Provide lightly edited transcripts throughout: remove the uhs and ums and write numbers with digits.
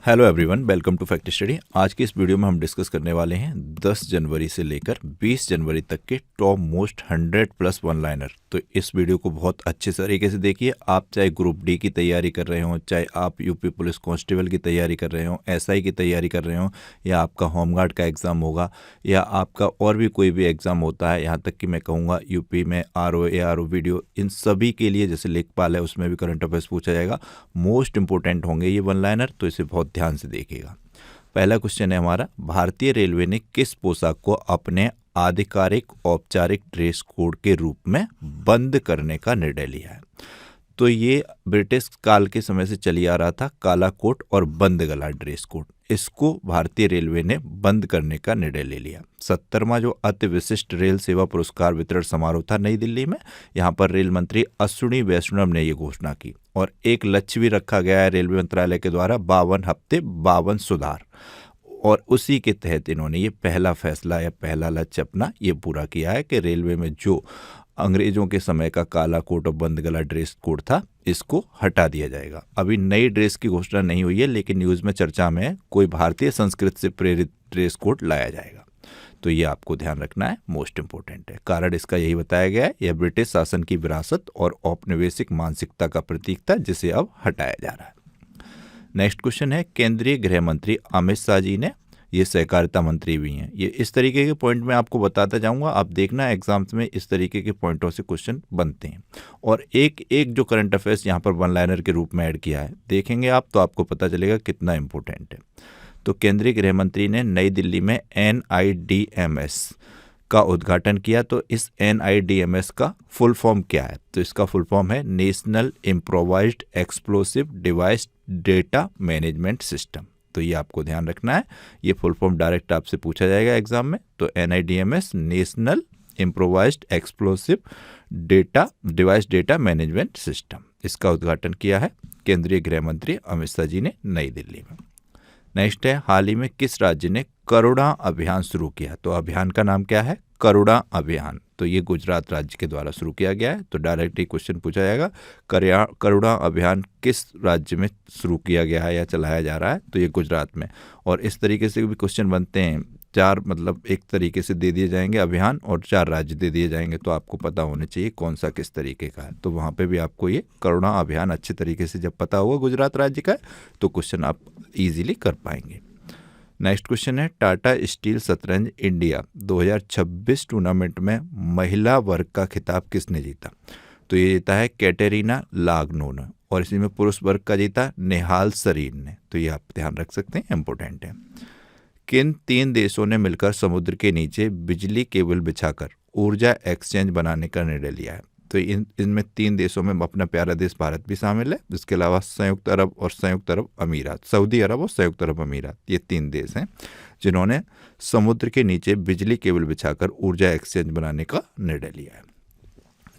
Hello everyone, welcome to fact study. आज की इस वीडियो में हम डिस्कस करने वाले हैं 10 जनवरी से लेकर 20 जनवरी तक के टॉप मोस्ट 100+ वन लाइनर। तो इस वीडियो को बहुत अच्छे तरीके से देखिए। आप चाहे ग्रुप डी की तैयारी कर रहे हो, चाहे आप यूपी पुलिस कांस्टेबल की तैयारी कर रहे हो, एसआई की तैयारी कर रहे हो, या आपका होमगार्ड का एग्ज़ाम होगा, या आपका और भी कोई भी एग्ज़ाम होता है, यहाँ तक कि मैं कहूँगा यूपी में आरओ एआरओ वीडियो, इन सभी के लिए जैसे लेखपाल है उसमें भी करंट अफेयर्स पूछा जाएगा। मोस्ट इंपॉर्टेंट होंगे ये वन लाइनर, तो इसे बहुत ध्यान से देखिएगा। पहला क्वेश्चन है हमारा, भारतीय रेलवे ने किस पोशाक को अपने आधिकारिक औपचारिक ड्रेस कोड के रूप में बंद करने का निर्णय लिया है? तो ये ब्रिटिश काल के समय से चली आ रहा था, काला कोट और बंद गला ड्रेस कोड। इसको भारतीय रेलवे ने बंद करने का निर्णय ले लिया। 70वां जो अति विशिष्ट रेल सेवा पुरस्कार वितरण समारोह था नई दिल्ली में, यहाँ पर रेल मंत्री अश्विनी वैष्णव ने ये घोषणा की। और एक लक्ष्य भी रखा गया है रेलवे मंत्रालय के द्वारा, 52 हफ्ते 52 सुधार, और उसी के तहत इन्होंने ये पहला फैसला या पहला लक्ष्य अपना ये पूरा किया है कि रेलवे में जो अंग्रेजों के समय का काला कोट और बंद गला ड्रेस कोड था, इसको हटा दिया जाएगा। अभी नई ड्रेस की घोषणा नहीं हुई है, लेकिन न्यूज़ में चर्चा में है कोई भारतीय संस्कृति से प्रेरित ड्रेस कोड लाया जाएगा। तो ये आपको ध्यान रखना है, मोस्ट इंपॉर्टेंट है। कारण इसका यही बताया गया है, यह ब्रिटिश शासन की विरासत और औपनिवेशिक मानसिकता का प्रतीक था, जिसे अब हटाया जा रहा है। नेक्स्ट क्वेश्चन है, केंद्रीय गृह मंत्री अमित शाह जी ने, ये सहकारिता मंत्री भी हैं, ये इस तरीके के पॉइंट में आपको बताता जाऊंगा, आप देखना एग्जाम्स में इस तरीके के पॉइंटों से क्वेश्चन बनते हैं। और एक एक जो करंट अफेयर्स यहाँ पर वन लाइनर के रूप में ऐड किया है, देखेंगे आप तो आपको पता चलेगा कितना इंपॉर्टेंट है। तो केंद्रीय गृह मंत्री ने नई दिल्ली में NIDMS का उद्घाटन किया। तो इस NIDMS का फुल फॉर्म क्या है? तो इसका फुल फॉर्म है national improvised explosive device data management system. तो ये आपको ध्यान रखना है, ये फुल फॉर्म डायरेक्ट आपसे पूछा जाएगा एग्जाम में। तो NIDMS national improvised explosive data device data management system, इसका उद्घाटन किया है केंद्रीय गृह मंत्री अमित शाह जी ने नई दिल्ली में। नेक्स्ट है, हाल ही में किस राज्य ने करुणा अभियान शुरू किया? तो अभियान का नाम क्या है? करुणा अभियान। तो ये गुजरात राज्य के द्वारा शुरू किया गया है। तो डायरेक्ट ही क्वेश्चन पूछा जाएगा, करुणा अभियान किस राज्य में शुरू किया गया है या चलाया जा रहा है? तो ये गुजरात में। और इस तरीके से भी क्वेश्चन बनते हैं, चार मतलब एक तरीके से दे दिए जाएंगे अभियान और 4 राज्य दे दिए जाएंगे, तो आपको पता होने चाहिए कौन सा किस तरीके का है। तो वहाँ पे भी आपको ये करुणा अभियान अच्छे तरीके से जब पता होगा गुजरात राज्य का, तो क्वेश्चन आप इजीली कर पाएंगे। नेक्स्ट क्वेश्चन है, टाटा स्टील शतरंज इंडिया 2026 टूर्नामेंट में महिला वर्ग का खिताब किसने जीता? तो ये जीता है कैटेरिना लागनो ने, और इसी में पुरुष वर्ग का जीता निहाल सरीन ने। तो ये आप ध्यान रख सकते हैं, इंपॉर्टेंट है। किन 3 देशों ने मिलकर समुद्र के नीचे बिजली केबल बिछाकर ऊर्जा एक्सचेंज बनाने का निर्णय लिया है? तो इनमें 3 देशों में अपना प्यारा देश भारत भी शामिल है। इसके अलावा संयुक्त अरब और संयुक्त अरब अमीरात, सऊदी अरब और संयुक्त अरब अमीरात, ये 3 देश हैं जिन्होंने समुद्र के नीचे बिजली केबल बिछाकर ऊर्जा एक्सचेंज बनाने का निर्णय लिया है।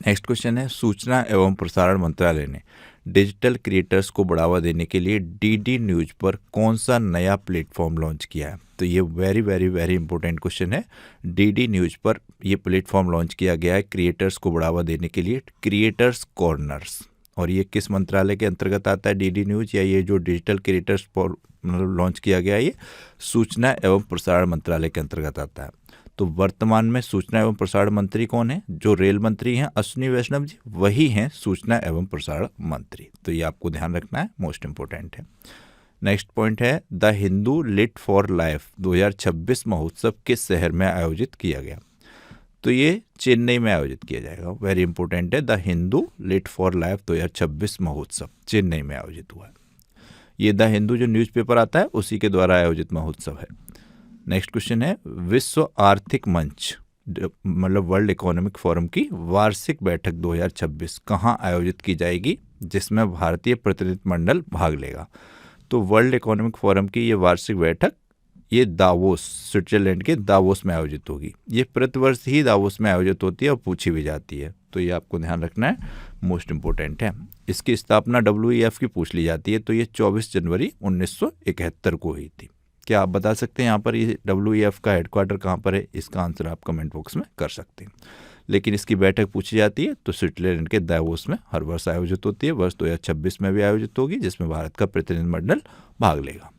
नेक्स्ट क्वेश्चन है, सूचना एवं प्रसारण मंत्रालय ने डिजिटल क्रिएटर्स को बढ़ावा देने के लिए DD न्यूज पर कौन सा नया प्लेटफॉर्म लॉन्च किया है? तो ये very very very important question है। DD न्यूज पर ये प्लेटफॉर्म लॉन्च किया गया है क्रिएटर्स को बढ़ावा देने के लिए, क्रिएटर्स कॉर्नर्स। और ये किस मंत्रालय के अंतर्गत आता है DD न्यूज, या ये जो डिजिटल क्रिएटर्स पर मतलब लॉन्च किया गया है, ये सूचना एवं प्रसारण मंत्रालय के अंतर्गत आता है। तो वर्तमान में सूचना एवं प्रसारण मंत्री कौन है? जो रेल मंत्री हैं अश्विनी वैष्णव जी, वही हैं सूचना एवं प्रसारण मंत्री। तो ये आपको ध्यान रखना है, मोस्ट इंपॉर्टेंट है। नेक्स्ट पॉइंट है, the Hindu lit for life 2026 महोत्सव किस शहर में आयोजित किया गया? तो ये चेन्नई में आयोजित किया जाएगा। वेरी इंपॉर्टेंट है, the Hindu lit for life 2026 महोत्सव चेन्नई में आयोजित हुआ है। ये द हिंदू जो न्यूज़पेपर आता है उसी के द्वारा आयोजित महोत्सव है। नेक्स्ट क्वेश्चन है, विश्व आर्थिक मंच मतलब वर्ल्ड इकोनॉमिक फोरम की वार्षिक बैठक 2026 कहाँ आयोजित की जाएगी जिसमें भारतीय प्रतिनिधिमंडल भाग लेगा? तो वर्ल्ड इकोनॉमिक फोरम की ये वार्षिक बैठक ये दावोस, स्विट्जरलैंड के दावोस में आयोजित होगी। ये प्रतिवर्ष ही दावोस में आयोजित होती है और पूछी भी जाती है। तो ये आपको ध्यान रखना है, मोस्ट इंपॉर्टेंट है। इसकी स्थापना WEF की पूछ ली जाती है। तो ये 24 जनवरी 1971 को हुई थी। क्या आप बता सकते हैं यहाँ पर ये WEF का हेडक्वार्टर कहाँ पर है? इसका आंसर आप कमेंट बॉक्स में कर सकते हैं। लेकिन इसकी बैठक पूछी जाती है तो स्विट्जरलैंड के दावोस में हर वर्ष आयोजित होती है। वर्ष 2026 में भी आयोजित होगी, जिसमें भारत का प्रतिनिधिमंडल भाग लेगा।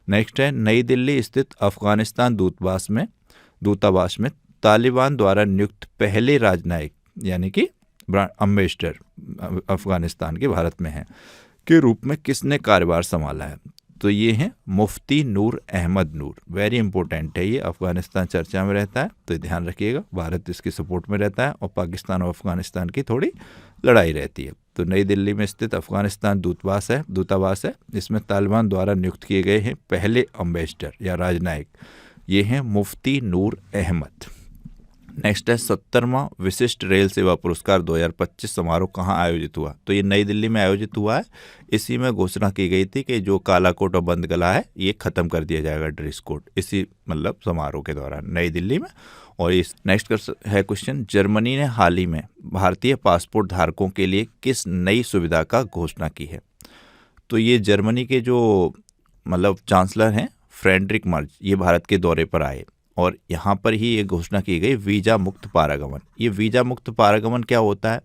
नेक्स्ट है, नई दिल्ली स्थित अफगानिस्तान दूतावास में तालिबान द्वारा नियुक्त पहले राजनयिक यानी कि एम्बेसडर अफगानिस्तान के भारत में है के रूप में किसने कार्यभार संभाला है? तो ये हैं मुफ्ती नूर अहमद नूर। वेरी इंपॉर्टेंट है ये, अफगानिस्तान चर्चा में रहता है तो ध्यान रखिएगा, भारत इसकी सपोर्ट में रहता है और पाकिस्तान और अफगानिस्तान की थोड़ी लड़ाई रहती है। तो नई दिल्ली में स्थित अफगानिस्तान दूतावास है, इसमें तालिबान द्वारा नियुक्त किए गए हैं पहले एम्बेसडर या राजनयिक, ये हैं मुफ्ती नूर अहमद। नेक्स्ट है 70वां विशिष्ट रेल सेवा पुरस्कार 2025 समारोह कहाँ आयोजित हुआ? तो ये नई दिल्ली में आयोजित हुआ है। इसी में घोषणा की गई थी कि जो काला कोट और बंद गला है ये खत्म कर दिया जाएगा, ड्रेस कोड, इसी मतलब समारोह के दौरान नई दिल्ली में। और इस नेक्स्ट है क्वेश्चन, जर्मनी ने हाल ही में भारतीय पासपोर्ट धारकों के लिए किस नई सुविधा का घोषणा की है? तो ये जर्मनी के जो मतलब चांसलर हैं फ्रेडरिक मर्ज, ये भारत के दौरे पर आए और यहाँ पर ही ये घोषणा की गई वीज़ा मुक्त पारागमन। ये वीज़ा मुक्त पारागमन क्या होता है?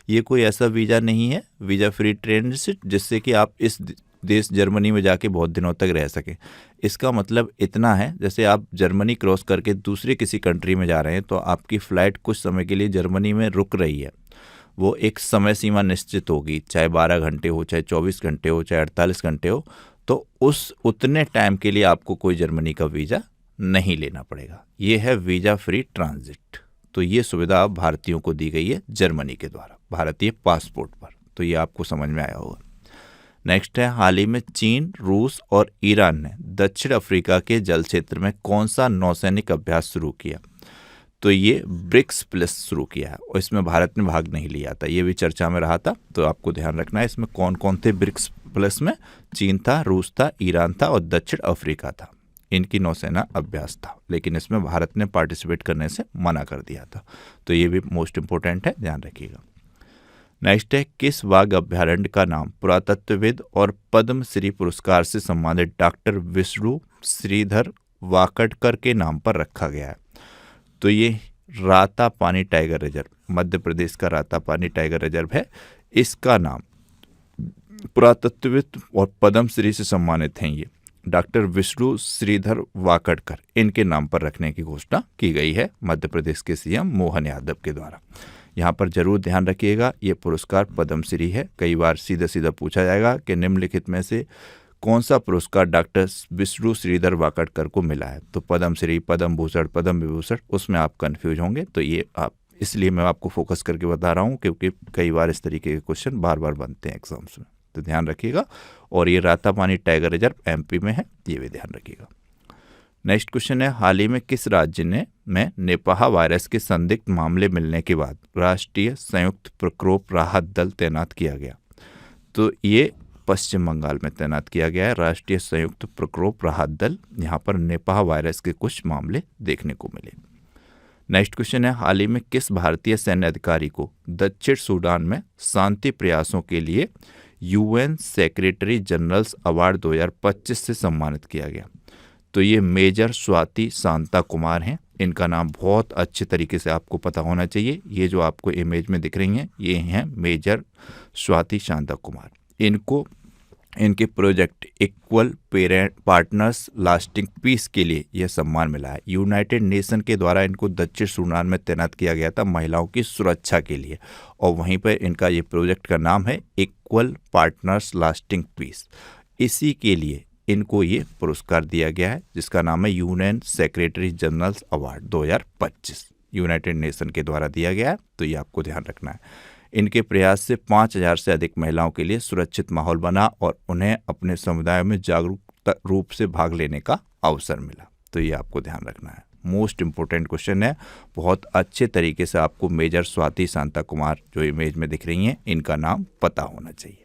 ये कोई ऐसा वीज़ा नहीं है, वीज़ा फ्री ट्रांजिट, जिससे कि आप इस देश जर्मनी में जाके बहुत दिनों तक रह सकें। इसका मतलब इतना है, जैसे आप जर्मनी क्रॉस करके दूसरे किसी कंट्री में जा रहे हैं तो आपकी फ़्लाइट कुछ समय के लिए जर्मनी में रुक रही है, वो एक समय सीमा निश्चित होगी, चाहे 12 घंटे हो, चाहे 24 घंटे हो, चाहे 48 घंटे हो, तो उस उतने टाइम के लिए आपको कोई जर्मनी का वीज़ा नहीं लेना पड़ेगा। ये है वीज़ा फ्री ट्रांजिट। तो ये सुविधा अब भारतीयों को दी गई है जर्मनी के द्वारा भारतीय पासपोर्ट पर। तो ये आपको समझ में आया होगा। नेक्स्ट है, हाल ही में चीन, रूस और ईरान ने दक्षिण अफ्रीका के जल क्षेत्र में कौन सा नौसैनिक अभ्यास शुरू किया? तो ये ब्रिक्स प्लस शुरू किया है और इसमें भारत ने भाग नहीं लिया था, ये भी चर्चा में रहा था। तो आपको ध्यान रखना है इसमें कौन कौन थे ब्रिक्स प्लस में? चीन था, रूस था, ईरान था और दक्षिण अफ्रीका था। इनकी नौसेना अभ्यास था, लेकिन इसमें भारत ने पार्टिसिपेट करने से मना कर दिया था। तो ये भी मोस्ट इंपॉर्टेंट है, ध्यान रखिएगा। नेक्स्ट है, किस बाघ अभ्यारण्य का नाम पुरातत्वविद और पद्मश्री पुरस्कार से सम्मानित डॉक्टर विष्णु श्रीधर वाकडकर के नाम पर रखा गया है? तो ये रातापानी टाइगर रिजर्व, मध्य प्रदेश का रातापानी टाइगर रिजर्व है। इसका नाम पुरातत्वविद और पद्मश्री से सम्मानित हैं ये डॉक्टर विष्णु श्रीधर वाकडकर, इनके नाम पर रखने की घोषणा की गई है मध्य प्रदेश के सीएम मोहन यादव के द्वारा। यहाँ पर जरूर ध्यान रखिएगा, ये पुरस्कार पद्मश्री है। कई बार सीधा सीधा पूछा जाएगा कि निम्नलिखित में से कौन सा पुरस्कार डॉक्टर विष्णु श्रीधर वाकडकर को मिला है? तो पद्मश्री, पद्म भूषण, पद्म विभूषण, उसमें आप कंफ्यूज होंगे। तो ये आप, इसलिए मैं आपको फोकस करके बता रहा हूँ क्योंकि कई बार इस तरीके के क्वेश्चन बार बार बनते हैं एग्जाम्स में, तो ध्यान रखिएगा। और ये रातापानी टाइगर रिजर्व एमपी में है, ये भी ध्यान रखिएगा। नेक्स्ट क्वेश्चन है, हाल ही में किस राज्य में निपाह वायरस के संदिग्ध मामले मिलने के बाद राष्ट्रीय संयुक्त प्रकोप राहत दल तैनात किया गया? तो ये पश्चिम बंगाल में तैनात किया गया है राष्ट्रीय संयुक्त प्रकोप राहत दल। यहाँ पर निपाह वायरस के कुछ मामले देखने को मिले। नेक्स्ट क्वेश्चन है, हाल ही में किस भारतीय सैन्य अधिकारी को दक्षिण सूडान में शांति प्रयासों के लिए यूएन सेक्रेटरी जनरल्स अवार्ड 2025 से सम्मानित किया गया? तो ये मेजर स्वाति शांता कुमार हैं। इनका नाम बहुत अच्छे तरीके से आपको पता होना चाहिए। ये जो आपको इमेज में दिख रही हैं, ये हैं मेजर स्वाति शांता कुमार। इनको इनके project equal partners lasting peace के लिए यह सम्मान मिला है। यूनाइटेड नेशन के द्वारा इनको दक्षिण सूडान में तैनात किया गया था महिलाओं की सुरक्षा के लिए, और वहीं पर इनका ये प्रोजेक्ट का नाम है इक्वल पार्टनर्स लास्टिंग पीस। इसी के लिए इनको ये पुरस्कार दिया गया है जिसका नाम है UN secretary generals award 2025, United nation के द्वारा दिया गया है। तो ये आपको ध्यान रखना है। इनके प्रयास से 5000 से अधिक महिलाओं के लिए सुरक्षित माहौल बना और उन्हें अपने समुदाय में जागरूक रूप से भाग लेने का अवसर मिला। तो ये आपको ध्यान रखना है, मोस्ट इंपोर्टेंट क्वेश्चन है। बहुत अच्छे तरीके से आपको मेजर स्वाति शांता कुमार जो इमेज में दिख रही हैं, इनका नाम पता होना चाहिए।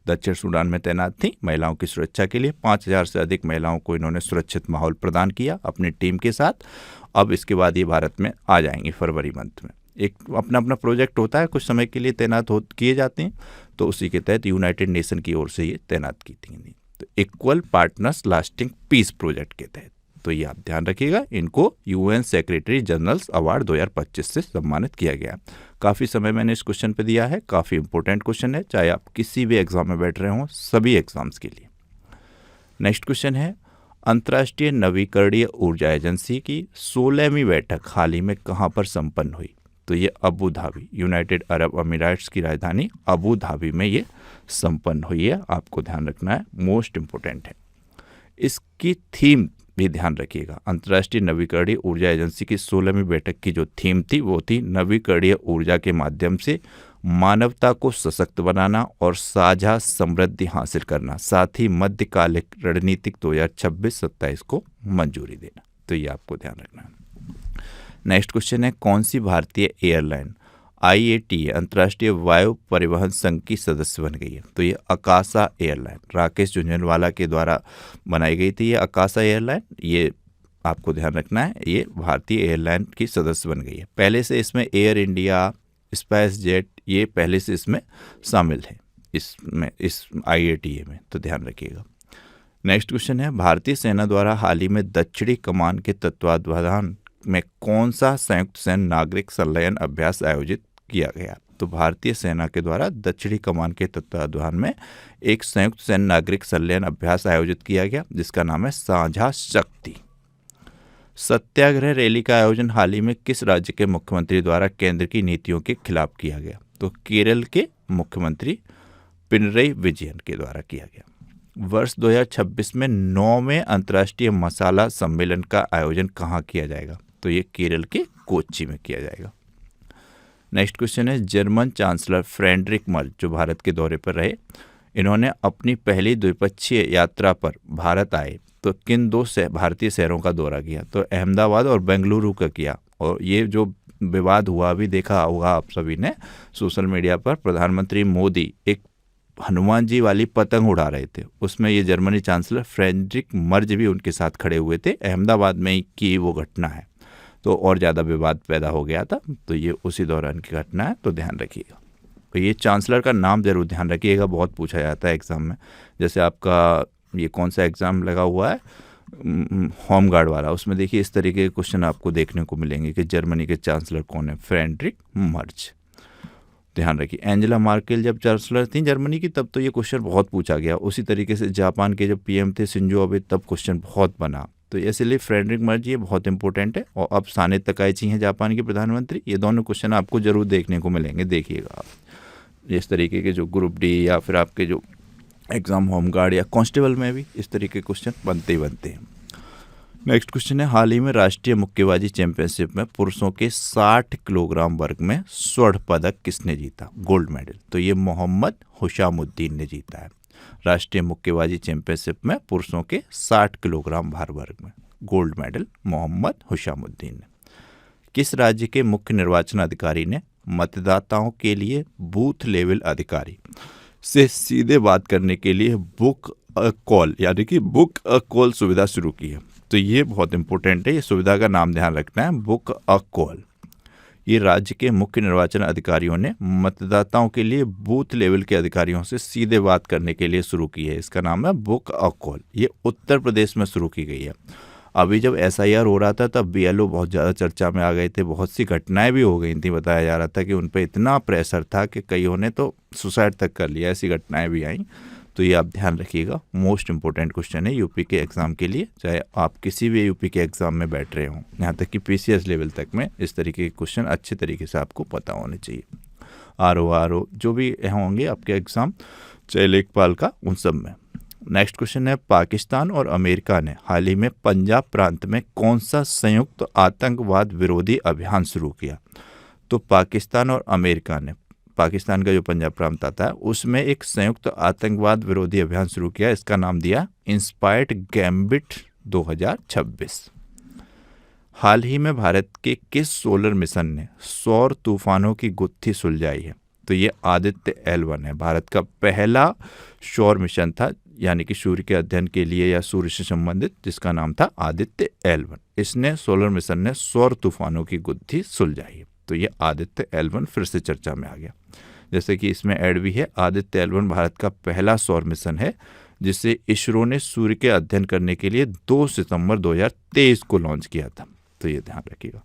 दक्षिण सूडान में तैनात थी महिलाओं की सुरक्षा के लिए। 5000 से अधिक महिलाओं को इन्होंने सुरक्षित माहौल प्रदान किया अपनी टीम के साथ। अब इसके बाद ये भारत में आ जाएंगी फरवरी मंथ में। एक अपना अपना प्रोजेक्ट होता है, कुछ समय के लिए तैनात किए जाते हैं, तो उसी के तहत यूनाइटेड नेशन की ओर से ये तैनात की थी। तो equal partners lasting peace project के तहत। तो ये आप ध्यान रखिएगा, इनको यूएन सेक्रेटरी जनरल्स अवार्ड 2025 से सम्मानित किया गया। काफ़ी समय मैंने इस क्वेश्चन पे दिया है, काफ़ी इंपॉर्टेंट क्वेश्चन है, चाहे आप किसी भी एग्जाम में बैठ रहे हों, सभी एग्जाम्स के लिए। नेक्स्ट क्वेश्चन है, अंतर्राष्ट्रीय नवीकरणीय ऊर्जा एजेंसी की 16वीं बैठक हाल ही में कहाँ पर संपन्न हुई? तो ये अबू धाबी, यूनाइटेड अरब अमीराट्स की राजधानी अबू धाबी में ये संपन्न हुई है। आपको ध्यान रखना है, मोस्ट इम्पोर्टेंट है। इसकी थीम भी ध्यान रखिएगा। अंतर्राष्ट्रीय नवीकरणीय ऊर्जा एजेंसी की 16वीं बैठक की जो थीम थी वो थी नवीकरणीय ऊर्जा के माध्यम से मानवता को सशक्त बनाना और साझा समृद्धि हासिल करना, साथ ही मध्यकालिक रणनीतिक 2026-27 को मंजूरी देना। तो ये आपको ध्यान रखना है। नेक्स्ट क्वेश्चन है, कौन सी भारतीय एयरलाइन IATA अंतर्राष्ट्रीय वायु परिवहन संघ की सदस्य बन गई है? तो ये आकाशा एयरलाइन, राकेश झुंझुनवाला के द्वारा बनाई गई थी। ये आकाशा एयरलाइन, ये आपको ध्यान रखना है, ये भारतीय एयरलाइन की सदस्य बन गई है। पहले से इसमें एयर इंडिया, स्पाइस जेट, ये पहले से इसमें शामिल है इस IATA में, तो ध्यान रखिएगा। नेक्स्ट क्वेश्चन है, भारतीय सेना द्वारा हाल ही में दक्षिणी कमान के तत्वावधान में कौन सा संयुक्त सैन्य नागरिक संलयन अभ्यास आयोजित किया गया? तो भारतीय सेना के द्वारा दक्षिणी कमान के तत्वावधान में एक संयुक्त सैन्य नागरिक संलयन अभ्यास आयोजित किया गया जिसका नाम है साझा शक्ति। सत्याग्रह रैली का आयोजन हाल ही में किस राज्य के मुख्यमंत्री द्वारा केंद्र की नीतियों के खिलाफ किया गया? तो केरल के मुख्यमंत्री पिनरई विजयन के द्वारा किया गया। वर्ष 2026 में 9वें अंतर्राष्ट्रीय मसाला सम्मेलन का आयोजन कहाँ किया जाएगा? तो ये केरल के कोच्चि में किया जाएगा। नेक्स्ट क्वेश्चन है, जर्मन चांसलर फ्रेडरिक मर्ज जो भारत के दौरे पर रहे, इन्होंने अपनी पहली द्विपक्षीय यात्रा पर भारत आए तो किन दो भारतीय शहरों का दौरा किया? तो अहमदाबाद और बेंगलुरु का किया। और ये जो विवाद हुआ अभी देखा होगा आप सभी ने सोशल मीडिया पर, प्रधानमंत्री मोदी एक हनुमान जी वाली पतंग उड़ा रहे थे, उसमें ये जर्मनी चांसलर फ्रेडरिक मर्ज भी उनके साथ खड़े हुए थे। अहमदाबाद में ही की वो घटना है, तो और ज़्यादा विवाद पैदा हो गया था। तो ये उसी दौरान की घटना है, तो ध्यान रखिएगा। तो ये चांसलर का नाम जरूर ध्यान रखिएगा, बहुत पूछा जाता है एग्ज़ाम में। जैसे आपका ये कौन सा एग्ज़ाम लगा हुआ है, होम गार्ड वाला, उसमें देखिए इस तरीके के क्वेश्चन आपको देखने को मिलेंगे कि जर्मनी के चांसलर कौन है? Friedrich Merz. ध्यान रखिए। एंजेला मार्केल जब चांसलर थी जर्मनी की तब तो ये क्वेश्चन बहुत पूछा गया। उसी तरीके से जापान के जब PM थे शिंजो अबे, तब क्वेश्चन बहुत बना। तो इसलिए फ्रेडरिक मर्ज ये बहुत इंपॉर्टेंट है। और अब साने तकाइची हैं जापान के प्रधानमंत्री। ये दोनों क्वेश्चन आपको जरूर देखने को मिलेंगे, देखिएगा आप। इस तरीके के जो ग्रुप D या फिर आपके जो एग्ज़ाम होम गार्ड या कांस्टेबल में भी इस तरीके के क्वेश्चन बनते ही बनते हैं। नेक्स्ट क्वेश्चन है, हाल ही में राष्ट्रीय मुक्केबाजी चैंपियनशिप में पुरुषों के 60 किलोग्राम वर्ग में स्वर्ण पदक किसने जीता? Gold medal. तो ये मोहम्मद हुशामुद्दीन ने जीता है। राष्ट्रीय मुक्केबाजी चैंपियनशिप में पुरुषों के 60 किलोग्राम भार वर्ग में गोल्ड मेडल मोहम्मद हुशामुद्दीन ने। किस राज्य के मुख्य निर्वाचन अधिकारी ने मतदाताओं के लिए बूथ लेवल अधिकारी से सीधे बात करने के लिए बुक अ कॉल यानी कि बुक अ कॉल सुविधा शुरू की है? तो ये बहुत इंपॉर्टेंट है, ये सुविधा का नाम ध्यान रखना है, बुक अ कॉल। ये राज्य के मुख्य निर्वाचन अधिकारियों ने मतदाताओं के लिए बूथ लेवल के अधिकारियों से सीधे बात करने के लिए शुरू की है। इसका नाम है बुक अ कॉल। ये उत्तर प्रदेश में शुरू की गई है। अभी जब SIR हो रहा था तब BLO बहुत ज़्यादा चर्चा में आ गए थे, बहुत सी घटनाएं भी हो गई थी। बताया जा रहा था कि उन पर इतना प्रेशर था कि कईयों ने तो सुसाइड तक कर लिया, ऐसी घटनाएं भी आई। तो ये आप ध्यान रखिएगा, मोस्ट इंपॉर्टेंट क्वेश्चन है यूपी के एग्ज़ाम के लिए, चाहे आप किसी भी यूपी के एग्ज़ाम में बैठ रहे हों, यहाँ तक कि PCS लेवल तक में इस तरीके के क्वेश्चन अच्छे तरीके से आपको पता होने चाहिए। RO जो भी होंगे आपके एग्ज़ाम, चाहे लेखपाल का, उन सब में। नेक्स्ट क्वेश्चन है, पाकिस्तान और अमेरिका ने हाल ही में पंजाब प्रांत में कौन सा संयुक्त आतंकवाद विरोधी अभियान शुरू किया? तो पाकिस्तान और अमेरिका ने, पाकिस्तान का जो पंजाब प्रांत आता है उसमें एक संयुक्त आतंकवाद विरोधी अभियान शुरू किया। इसका नाम दिया इंस्पायर्ड गैम्बिट 2026। हाल ही में भारत के किस सोलर मिशन ने सौर तूफानों की गुत्थी सुलझाई है? तो ये आदित्य L1 है। भारत का पहला सौर मिशन था, यानी कि सूर्य के अध्ययन के लिए या सूर्य से संबंधित, जिसका नाम था आदित्य L1। इसने सोलर मिशन ने सौर तूफानों की गुत्थी सुलझाई है। तो ये आदित्य L1 फिर से चर्चा में आ गया। जैसे कि इसमें ऐड भी है, आदित्य L1 भारत का पहला सौर मिशन है जिसे इसरो ने सूर्य के अध्ययन करने के लिए 2 सितंबर 2023 को लॉन्च किया था। तो ये ध्यान रखिएगा।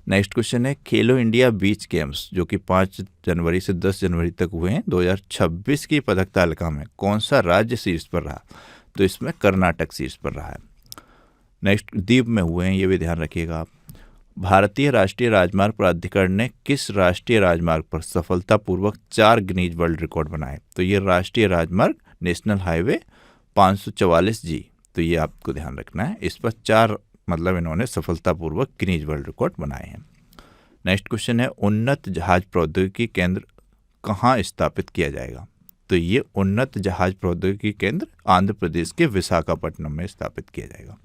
नेक्स्ट क्वेश्चन है, खेलो इंडिया बीच गेम्स जो कि 5 जनवरी से 10 जनवरी तक हुए हैं, 2026 की पदक तालिका में कौन सा राज्य शीर्ष पर रहा? तो इसमें कर्नाटक शीर्ष पर रहा है। नेक्स्ट, द्वीप में हुए हैं, ये भी ध्यान रखिएगा आप। भारतीय राष्ट्रीय राजमार्ग प्राधिकरण ने किस राष्ट्रीय राजमार्ग पर सफलतापूर्वक 4 गिनीज वर्ल्ड रिकॉर्ड बनाए? तो ये राष्ट्रीय राजमार्ग नेशनल हाईवे 544G, तो ये आपको ध्यान रखना है। इस पर 4 मतलब इन्होंने सफलतापूर्वक गिनीज वर्ल्ड रिकॉर्ड बनाए हैं। नेक्स्ट क्वेश्चन है, उन्नत जहाज प्रौद्योगिकी केंद्र कहाँ स्थापित किया जाएगा? तो ये उन्नत जहाज प्रौद्योगिकी केंद्र आंध्र प्रदेश के विशाखापट्टनम में स्थापित किया जाएगा।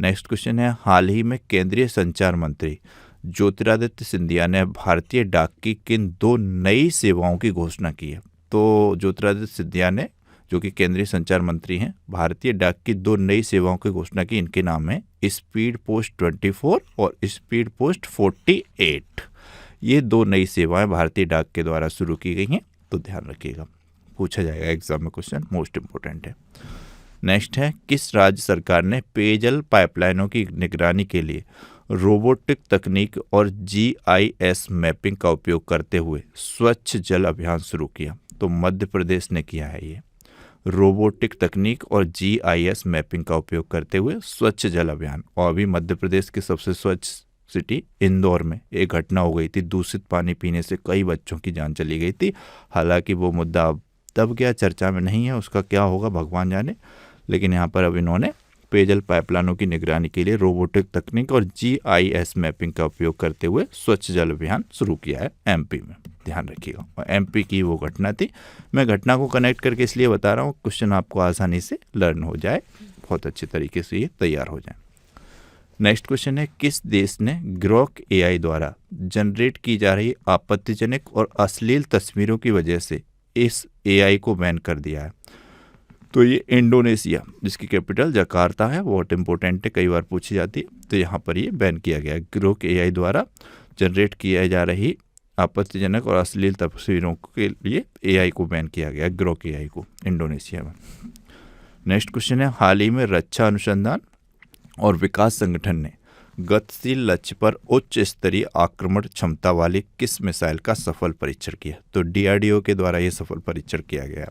नेक्स्ट क्वेश्चन है, हाल ही में केंद्रीय संचार मंत्री ज्योतिरादित्य सिंधिया ने भारतीय डाक की किन 2 नई सेवाओं की घोषणा की है? तो ज्योतिरादित्य सिंधिया ने, जो कि केंद्रीय संचार मंत्री हैं, भारतीय डाक की 2 नई सेवाओं की घोषणा की। इनके नाम है स्पीड पोस्ट 24 और स्पीड पोस्ट 48। ये 2 नई सेवाएं भारतीय डाक के द्वारा शुरू की गई हैं, तो ध्यान रखिएगा, पूछा जाएगा एग्जाम में क्वेश्चन, मोस्ट इंपोर्टेंट है। नेक्स्ट है, किस राज्य सरकार ने पेयजल पाइपलाइनों की निगरानी के लिए रोबोटिक तकनीक और GIS मैपिंग का उपयोग करते हुए स्वच्छ जल अभियान शुरू किया? तो मध्य प्रदेश ने किया है ये रोबोटिक तकनीक और GIS मैपिंग का उपयोग करते हुए स्वच्छ जल अभियान। और अभी मध्य प्रदेश की सबसे स्वच्छ सिटी इंदौर में एक घटना हो गई थी, दूषित पानी पीने से कई बच्चों की जान चली गई थी। हालांकि वो मुद्दा अब दब गया, चर्चा में नहीं है, उसका क्या होगा भगवान जाने। लेकिन यहाँ पर अब इन्होंने पेयजल पाइपलाइनों की निगरानी के लिए रोबोटिक तकनीक और GIS मैपिंग का उपयोग करते हुए स्वच्छ जल अभियान शुरू किया है MP में, ध्यान रखिएगा। और MP की वो घटना थी, मैं घटना को कनेक्ट करके इसलिए बता रहा हूँ, क्वेश्चन आपको आसानी से लर्न हो जाए, बहुत अच्छे तरीके से ये तैयार हो जाए। नेक्स्ट क्वेश्चन है, किस देश ने ग्रोक AI द्वारा जनरेट की जा रही आपत्तिजनक और अश्लील तस्वीरों की वजह से इस AI को बैन कर दिया है? तो ये इंडोनेशिया, जिसकी कैपिटल जकार्ता है, बहुत इंपॉर्टेंट है, कई बार पूछी जाती है। तो यहाँ पर ये बैन किया गया है। ग्रोक AI द्वारा जनरेट किया जा रही आपत्तिजनक और अश्लील तस्वीरों के लिए AI को बैन किया गया है, ग्रोक AI को, इंडोनेशिया में। नेक्स्ट क्वेश्चन है, हाल ही में रक्षा अनुसंधान और विकास संगठन ने गतिशील लक्ष्य पर उच्च स्तरीय आक्रमण क्षमता वाली किस मिसाइल का सफल परीक्षण किया? तो DRDO के द्वारा ये सफल परीक्षण किया गया।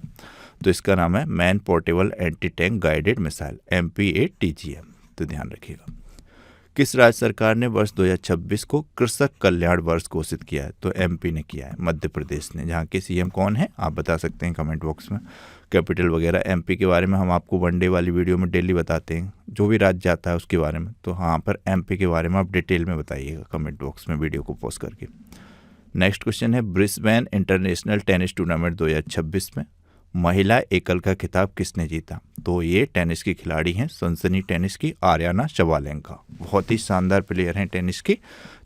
तो इसका नाम है man portable anti tank guided missile MPATGM, तो ध्यान रखिएगा। किस राज्य सरकार ने वर्ष 2026 को कृषक कल्याण वर्ष घोषित किया है? तो MP ने किया है, मध्य प्रदेश ने। जहाँ के CM कौन है आप बता सकते हैं कमेंट बॉक्स में, कैपिटल वगैरह। MP के बारे में हम आपको वनडे वाली वीडियो में डेली बताते हैं, जो भी राज्य जाता है उसके बारे में। तो हाँ, पर MP के बारे में आप डिटेल में बताइएगा कमेंट बॉक्स में वीडियो को पॉज करके। नेक्स्ट क्वेश्चन है, ब्रिस्बेन इंटरनेशनल टेनिस टूर्नामेंट 2026 में महिला एकल का खिताब किसने जीता? तो ये टेनिस की खिलाड़ी हैं, सनसनी टेनिस की आर्याना शबालेंका, बहुत ही शानदार प्लेयर हैं टेनिस की।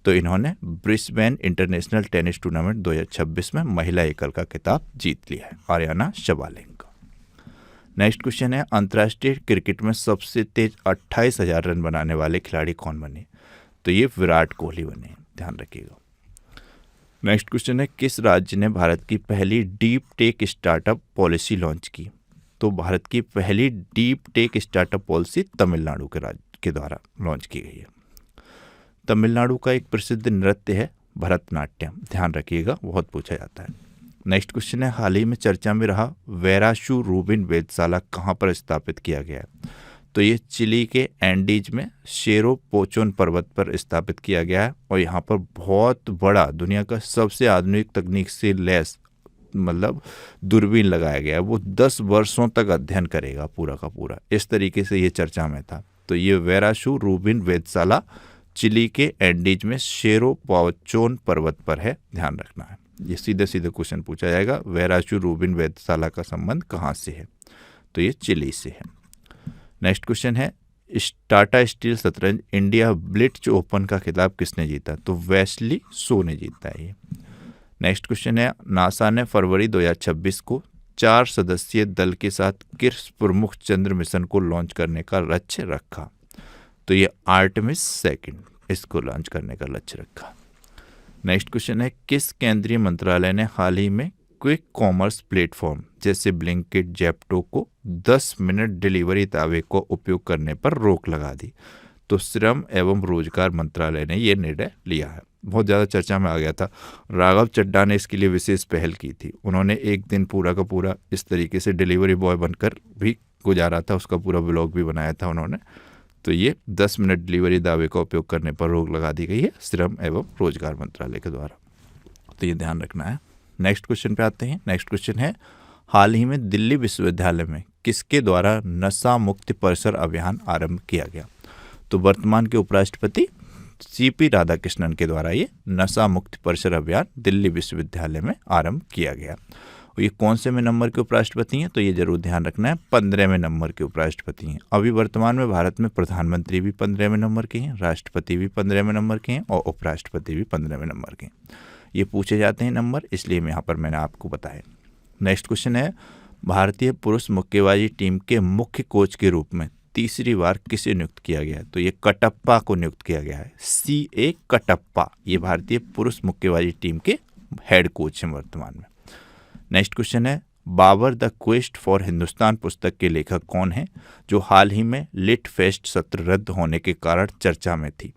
तो इन्होंने ब्रिस्बेन इंटरनेशनल टेनिस टूर्नामेंट 2026 में महिला एकल का खिताब जीत लिया है, आर्याना शबालेंका। नेक्स्ट क्वेश्चन है, अंतर्राष्ट्रीय क्रिकेट में सबसे तेज 28,000 रन बनाने वाले खिलाड़ी कौन बने? तो ये विराट कोहली बने, ध्यान रखिएगा। नेक्स्ट क्वेश्चन है, किस राज्य ने भारत की पहली deep tech startup policy launch की? तो भारत की पहली deep tech startup policy Tamil Nadu के राज्य के द्वारा लॉन्च की गई है। तमिलनाडु का एक प्रसिद्ध नृत्य है भरतनाट्यम, ध्यान रखिएगा, बहुत पूछा जाता है। नेक्स्ट क्वेश्चन है, हाल ही में चर्चा में रहा वेराशु रूबिन वेधशाला कहाँ पर स्थापित किया गया है? तो ये चिली के एंडीज में शेरो पोचोन पर्वत पर स्थापित किया गया है। और यहाँ पर बहुत बड़ा, दुनिया का सबसे आधुनिक तकनीक से लैस मतलब दूरबीन लगाया गया है। वो 10 वर्षों तक अध्ययन करेगा पूरा का पूरा, इस तरीके से ये चर्चा में था। तो ये वेराशु रूबिन वेधशाला चिली के एंडीज में शेरो पोचोन पर्वत पर है, ध्यान रखना है। ये सीधे सीधे क्वेश्चन पूछा जाएगा, वेराशु रूबिन वेधशाला का संबंध कहाँ से है? तो ये चिली से है। नेक्स्ट क्वेश्चन है, टाटा स्टील शतरंज इंडिया ब्लिट्ज ओपन का खिताब किसने जीता? तो वेस्ली सो ने जीता है ये। नेक्स्ट क्वेश्चन है, नासा ने फरवरी 2026 को 4 सदस्यीय दल के साथ किस प्रमुख चंद्र मिशन को लॉन्च करने का लक्ष्य रखा? तो ये आर्टेमिस 2 इसको लॉन्च करने का लक्ष्य रखा। नेक्स्ट क्वेश्चन है, किस केंद्रीय मंत्रालय ने हाल ही में क्विक कॉमर्स प्लेटफॉर्म जैसे ब्लिंकिट, जेप्टो को 10 मिनट डिलीवरी दावे को उपयोग करने पर रोक लगा दी? तो श्रम एवं रोजगार मंत्रालय ने यह निर्णय लिया है। बहुत ज़्यादा चर्चा में आ गया था, राघव चड्ढा ने इसके लिए विशेष पहल की थी। उन्होंने एक दिन पूरा का पूरा इस तरीके से डिलीवरी बॉय बनकर भी गुजारा था उसका पूरा ब्लॉग भी बनाया था उन्होंने। तो ये 10 मिनट डिलीवरी दावे का उपयोग करने पर रोक लगा दी गई है श्रम एवं रोजगार मंत्रालय के द्वारा। तो ये ध्यान रखना है। नेक्स्ट क्वेश्चन पे आते हैं। नेक्स्ट क्वेश्चन है, हाल ही में दिल्ली विश्वविद्यालय में किसके द्वारा नशा मुक्ति परिसर अभियान आरंभ किया गया? तो वर्तमान के उपराष्ट्रपति सीपी राधाकृष्णन के द्वारा ये नशा मुक्ति परिसर अभियान दिल्ली विश्वविद्यालय में आरंभ किया गया। और ये कौन से में नंबर के उपराष्ट्रपति हैं? तो ये जरूर ध्यान रखना है, 15वें नंबर के उपराष्ट्रपति हैं। अभी वर्तमान में भारत में प्रधानमंत्री भी 15वें नंबर के हैं, राष्ट्रपति भी 15वें नंबर के हैं और उपराष्ट्रपति भी 15वें नंबर के हैं। ये पूछे जाते हैं नंबर, इसलिए यहाँ पर मैंने आपको बताया। नेक्स्ट क्वेश्चन है, भारतीय पुरुष मुक्केबाजी टीम के मुख्य कोच के रूप में तीसरी बार किसे नियुक्त किया गया है? तो ये कटप्पा को नियुक्त किया गया है। CA कटप्पा, ये भारतीय पुरुष मुक्केबाजी टीम के हेड कोच हैं वर्तमान में। नेक्स्ट क्वेश्चन है, Babur the quest for Hindustan पुस्तक के लेखक कौन है जो हाल ही में लिट फेस्ट सत्र रद्द होने के कारण चर्चा में थी?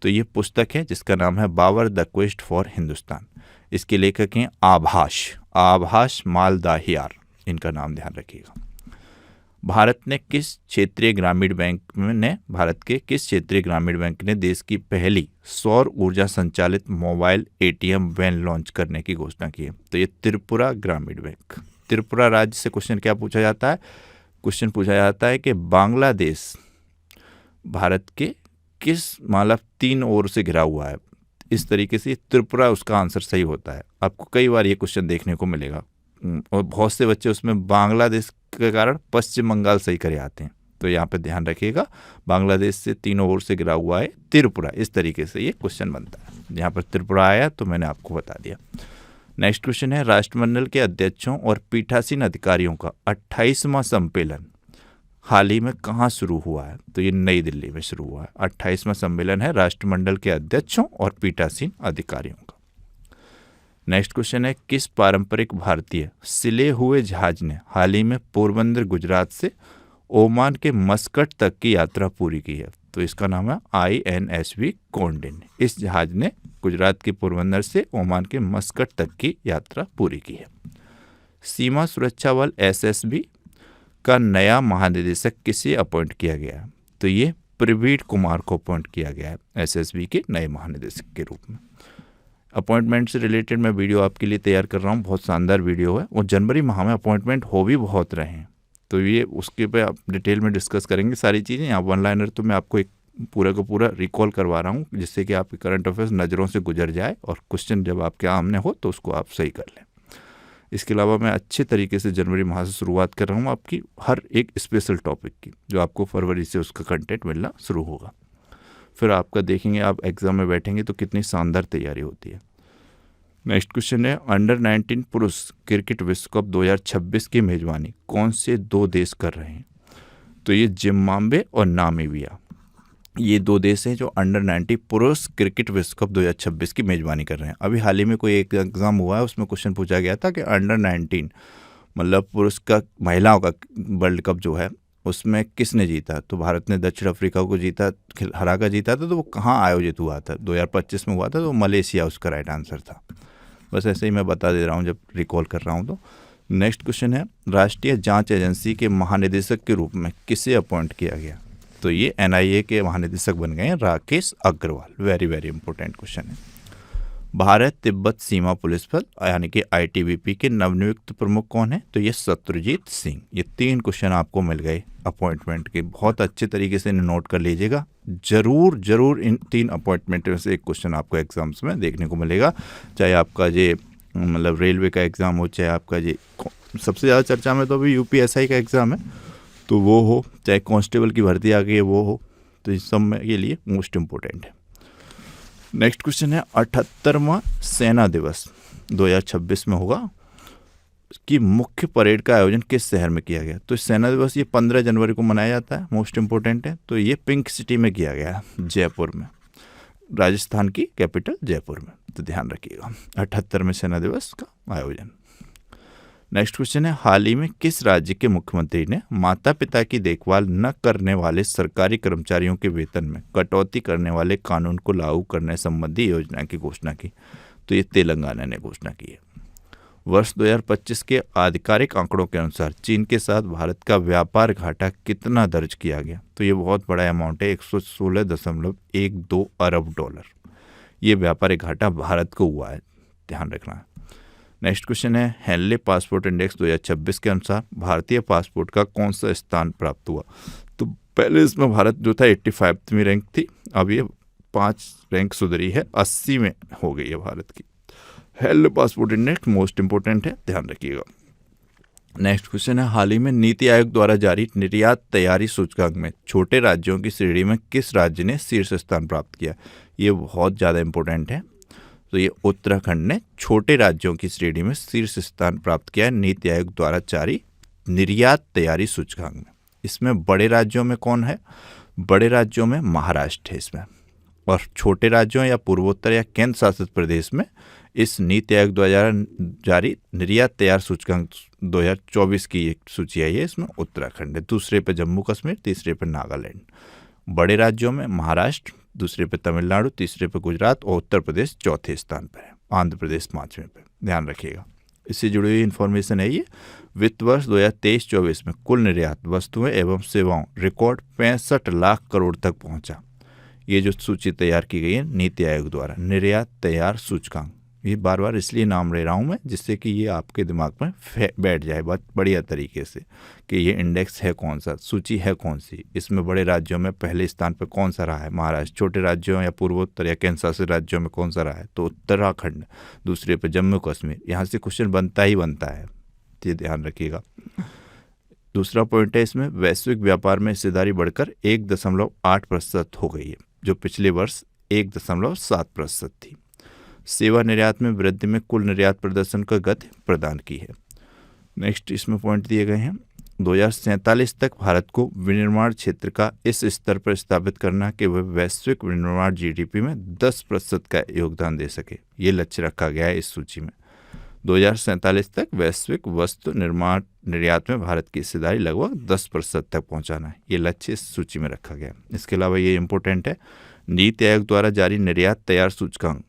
तो ये पुस्तक है जिसका नाम है Babur the quest for Hindustan. इसके लेखक हैं आभास मालदाहियार, इनका नाम ध्यान रखिएगा। भारत के किस क्षेत्रीय ग्रामीण बैंक ने देश की पहली सौर ऊर्जा संचालित मोबाइल ATM वैन लॉन्च करने की घोषणा की है? तो ये त्रिपुरा ग्रामीण बैंक। त्रिपुरा राज्य से क्वेश्चन क्या पूछा जाता है? क्वेश्चन पूछा जाता है कि बांग्लादेश भारत के किस 3 ओर से घिरा हुआ है? इस तरीके से त्रिपुरा उसका आंसर सही होता है। आपको कई बार ये क्वेश्चन देखने को मिलेगा और बहुत से बच्चे उसमें बांग्लादेश के कारण पश्चिम बंगाल सही करे आते हैं। तो यहाँ पे ध्यान रखिएगा, बांग्लादेश से 3 ओर से घिरा हुआ है त्रिपुरा। इस तरीके से ये क्वेश्चन बनता है। यहाँ पर त्रिपुरा आया तो मैंने आपको बता दिया। नेक्स्ट क्वेश्चन है, राष्ट्रमंडल के अध्यक्षों और पीठासीन अधिकारियों का 28वां सम्मेलन हाल ही में कहाँ शुरू हुआ है? तो ये नई दिल्ली में शुरू हुआ है। 28वां सम्मेलन है राष्ट्रमंडल के अध्यक्षों और पीठासीन अधिकारियों का। नेक्स्ट क्वेश्चन है, किस पारंपरिक भारतीय सिले हुए जहाज ने हाल ही में पोरबंदर गुजरात से ओमान के मस्कट तक की यात्रा पूरी की है? तो इसका नाम है INSV कौंडिन्य। इस जहाज ने गुजरात के पोरबंदर से ओमान के मस्कट तक की यात्रा पूरी की है। सीमा सुरक्षा बल SSB का नया महानिदेशक किसे अपॉइंट किया गया है? तो ये प्रवीण कुमार को अपॉइंट किया गया है SSB के नए महानिदेशक के रूप में। अपॉइंटमेंट से रिलेटेड मैं वीडियो आपके लिए तैयार कर रहा हूँ, बहुत शानदार वीडियो है। और जनवरी माह में अपॉइंटमेंट हो भी बहुत रहे हैं, तो ये उसके पे आप डिटेल में डिस्कस करेंगे सारी चीज़ें। यहाँ वन लाइनर तो मैं आपको एक पूरा का पूरा रिकॉल करवा रहा हूँ जिससे कि आपके करंट अफेयर्स नज़रों से गुजर जाए और क्वेश्चन जब आपके सामने हो तो उसको आप सही कर लें। इसके अलावा मैं अच्छे तरीके से जनवरी माह से शुरुआत कर रहा हूँ आपकी हर एक स्पेशल टॉपिक की, जो आपको फरवरी से उसका कंटेंट मिलना शुरू होगा। फिर आपका देखेंगे, आप एग्ज़ाम में बैठेंगे तो कितनी शानदार तैयारी होती है। नेक्स्ट क्वेश्चन है, अंडर 19 पुरुष क्रिकेट विश्व कप 2026 की मेजबानी कौन से 2 देश कर रहे हैं? तो ये जिम्बाब्वे और नामीबिया, ये 2 देश हैं जो अंडर 19 पुरुष क्रिकेट विश्व कप 2026 की मेजबानी कर रहे हैं। अभी हाल ही में कोई एक एग्ज़ाम हुआ है, उसमें क्वेश्चन पूछा गया था कि अंडर 19 मतलब पुरुष का महिलाओं का वर्ल्ड कप जो है उसमें किसने जीता? तो भारत ने दक्षिण अफ्रीका को हरा कर जीता था। तो वो कहाँ आयोजित हुआ था? 2025 में हुआ था, तो मलेशिया उसका राइट आंसर था। बस ऐसे ही मैं बता दे रहा हूँ जब रिकॉल कर रहा हूँ। तो नेक्स्ट क्वेश्चन है, राष्ट्रीय जांच एजेंसी के महानिदेशक के रूप में किसे अपॉइंट किया गया? तो ये NIA के महानिदेशक बन गए हैं Rakesh Agarwal. Very very important question है। भारत तिब्बत सीमा पुलिस बल यानी कि ITBP के नवनियुक्त प्रमुख कौन है? तो ये शत्रुजीत सिंह। ये 3 क्वेश्चन आपको मिल गए अपॉइंटमेंट के। बहुत अच्छे तरीके से इन्हें नोट कर लीजिएगा। जरूर इन 3 अपॉइंटमेंट में से एक क्वेश्चन आपको एग्जाम्स में देखने को मिलेगा, चाहे आपका ये मतलब रेलवे का एग्ज़ाम हो, चाहे आपका ये सबसे ज़्यादा चर्चा में तो अभी UPSI का एग्ज़ाम है तो वो हो, चाहे कांस्टेबल की भर्ती आ गई है वो हो। तो इस सब में ये लिए मोस्ट इम्पोर्टेंट है। नेक्स्ट क्वेश्चन है, 78वां सेना दिवस 2026 में होगा कि मुख्य परेड का आयोजन किस शहर में किया गया? तो सेना दिवस ये 15 जनवरी को मनाया जाता है, मोस्ट इम्पोर्टेंट है। तो ये पिंक सिटी में किया गया है, जयपुर में, राजस्थान की कैपिटल जयपुर में। तो ध्यान रखिएगा 78वें सेना दिवस का आयोजन। नेक्स्ट क्वेश्चन है, हाल ही में किस राज्य के मुख्यमंत्री ने माता पिता की देखभाल न करने वाले सरकारी कर्मचारियों के वेतन में कटौती करने वाले कानून को लागू करने संबंधी योजना की घोषणा की? तो ये तेलंगाना ने घोषणा की है। वर्ष 2025 के आधिकारिक आंकड़ों के अनुसार चीन के साथ भारत का व्यापार घाटा कितना दर्ज किया गया? तो ये बहुत बड़ा अमाउंट है, 116.12 अरब डॉलर। ये व्यापारिक घाटा भारत को हुआ है, ध्यान रखना है। नेक्स्ट क्वेश्चन है, हेनले पासपोर्ट इंडेक्स 2026 के अनुसार भारतीय पासपोर्ट का कौन सा स्थान प्राप्त हुआ? तो पहले इसमें भारत जो था 85वीं रैंक थी, अब ये 5 रैंक सुधरी है, 80 में हो गई है भारत की। Henley passport index most important है, ध्यान रखिएगा। नेक्स्ट क्वेश्चन है, हाल ही में नीति आयोग द्वारा जारी निर्यात तैयारी सूचकांक में छोटे राज्यों की श्रेणी में किस राज्य ने शीर्ष स्थान प्राप्त किया? ये बहुत ज़्यादा इंपॉर्टेंट है। तो ये उत्तराखंड ने छोटे राज्यों की श्रेणी में शीर्ष स्थान प्राप्त किया है नीति आयोग द्वारा जारी निर्यात तैयारी सूचकांक में। इसमें बड़े राज्यों में कौन है? बड़े राज्यों में महाराष्ट्र है इसमें, और छोटे राज्यों या पूर्वोत्तर या केंद्र शासित प्रदेश में इस नीति आयोग द्वारा जारी निर्यात तैयार सूचकांक 2024 की एक सूची आई है, इसमें उत्तराखंड है, दूसरे पे जम्मू कश्मीर, तीसरे पे नागालैंड। बड़े राज्यों में महाराष्ट्र, दूसरे पे तमिलनाडु, तीसरे पे गुजरात और उत्तर प्रदेश चौथे स्थान पर है, आंध्र प्रदेश 5वें पे, ध्यान रखिएगा। इससे जुड़ी हुई इन्फॉर्मेशन है ये। वित्त वर्ष 2023-24 में कुल निर्यात वस्तुएं एवं सेवाओं रिकॉर्ड 65 लाख करोड़ तक पहुंचा। ये जो सूची तैयार की गई है नीति आयोग द्वारा निर्यात तैयार सूचकांक, ये बार बार इसलिए नाम ले रहा हूँ मैं जिससे कि ये आपके दिमाग में बैठ जाए बहुत बढ़िया तरीके से कि ये इंडेक्स है कौन सा, सूची है कौन सी, इसमें बड़े राज्यों में पहले स्थान पर कौन सा रहा है महाराष्ट्र, छोटे राज्यों या पूर्वोत्तर या केंद्र शासित राज्यों में कौन सा रहा है तो उत्तराखंड, दूसरे पे जम्मू कश्मीर। यहाँ से क्वेश्चन बनता ही बनता है, ये ध्यान रखिएगा। दूसरा पॉइंट है, इसमें वैश्विक व्यापार में हिस्सेदारी बढ़कर 1.8% हो गई है, जो पिछले वर्ष 1.7% थी। सेवा निर्यात में वृद्धि में कुल निर्यात प्रदर्शन का गति प्रदान की है। नेक्स्ट इसमें पॉइंट दिए गए हैं, 2047 तक भारत को विनिर्माण क्षेत्र का इस स्तर पर स्थापित करना कि वह वैश्विक विनिर्माण जीडीपी में 10% का योगदान दे सके, ये लक्ष्य रखा गया है इस सूची में। 2047 तक वैश्विक वस्तु निर्माण निर्यात में भारत की हिस्सेदारी लगभग 10% तक पहुंचाना है, ये लक्ष्य इस सूची में रखा गया। इसके अलावा ये इंपॉर्टेंट है, नीति आयोग द्वारा जारी निर्यात तैयार सूचकांक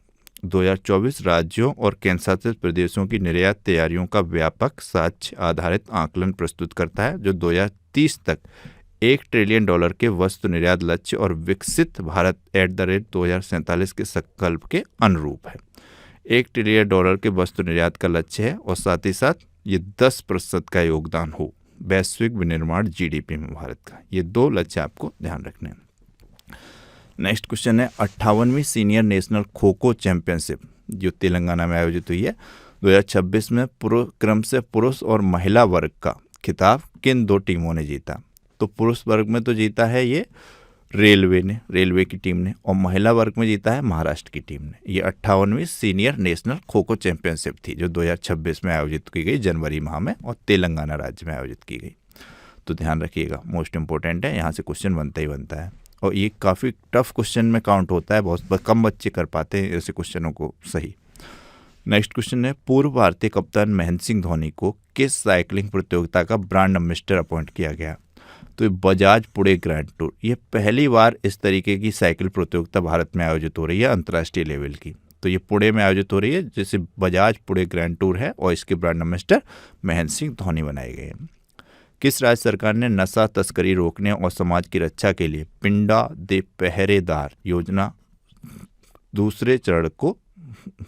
2024 राज्यों और केंद्र शासित प्रदेशों की निर्यात तैयारियों का व्यापक साक्ष्य आधारित आकलन प्रस्तुत करता है, जो 2030 तक $1 ट्रिलियन के वस्तु निर्यात लक्ष्य और विकसित भारत @2047 के संकल्प के अनुरूप है। $1 ट्रिलियन के वस्तु निर्यात का लक्ष्य है और साथ ही साथ ये 10% का योगदान हो वैश्विक विनिर्माण जीडीपी में भारत का। ये 2 लक्ष्य आपको ध्यान रखने हैं। नेक्स्ट क्वेश्चन है, 58वीं senior national kho kho championship जो तेलंगाना में आयोजित हुई है 2026 में क्रम से पुरुष और महिला वर्ग का खिताब किन 2 टीमों ने जीता? तो पुरुष वर्ग में तो जीता है ये रेलवे की टीम ने, और महिला वर्ग में जीता है महाराष्ट्र की टीम ने। ये 58वीं senior national kho kho championship थी जो 2026 में आयोजित की गई जनवरी माह में, और तेलंगाना राज्य में आयोजित की गई। तो ध्यान रखिएगा, मोस्ट इंपॉर्टेंट है, यहाँ से क्वेश्चन बनता ही बनता है, और ये काफ़ी टफ क्वेश्चन में काउंट होता है, बहुत कम बच्चे कर पाते हैं ऐसे क्वेश्चनों को सही। नेक्स्ट क्वेश्चन है, पूर्व भारतीय कप्तान महेंद्र सिंह धोनी को किस साइकिलिंग प्रतियोगिता का ब्रांड एम्बेसडर अपॉइंट किया गया? तो बजाज पुणे ग्रैंड टूर, ये पहली बार इस तरीके की साइकिल प्रतियोगिता भारत में आयोजित हो रही है अंतर्राष्ट्रीय लेवल की। तो ये पुणे में आयोजित हो रही है, जैसे बजाज पुणे ग्रैंड टूर है, और इसके ब्रांड एम्बेसडर महेंद्र सिंह धोनी बनाए गए हैं। किस राज्य सरकार ने नशा तस्करी रोकने और समाज की रक्षा के लिए पिंडा दे पहरेदार योजना दूसरे चरण को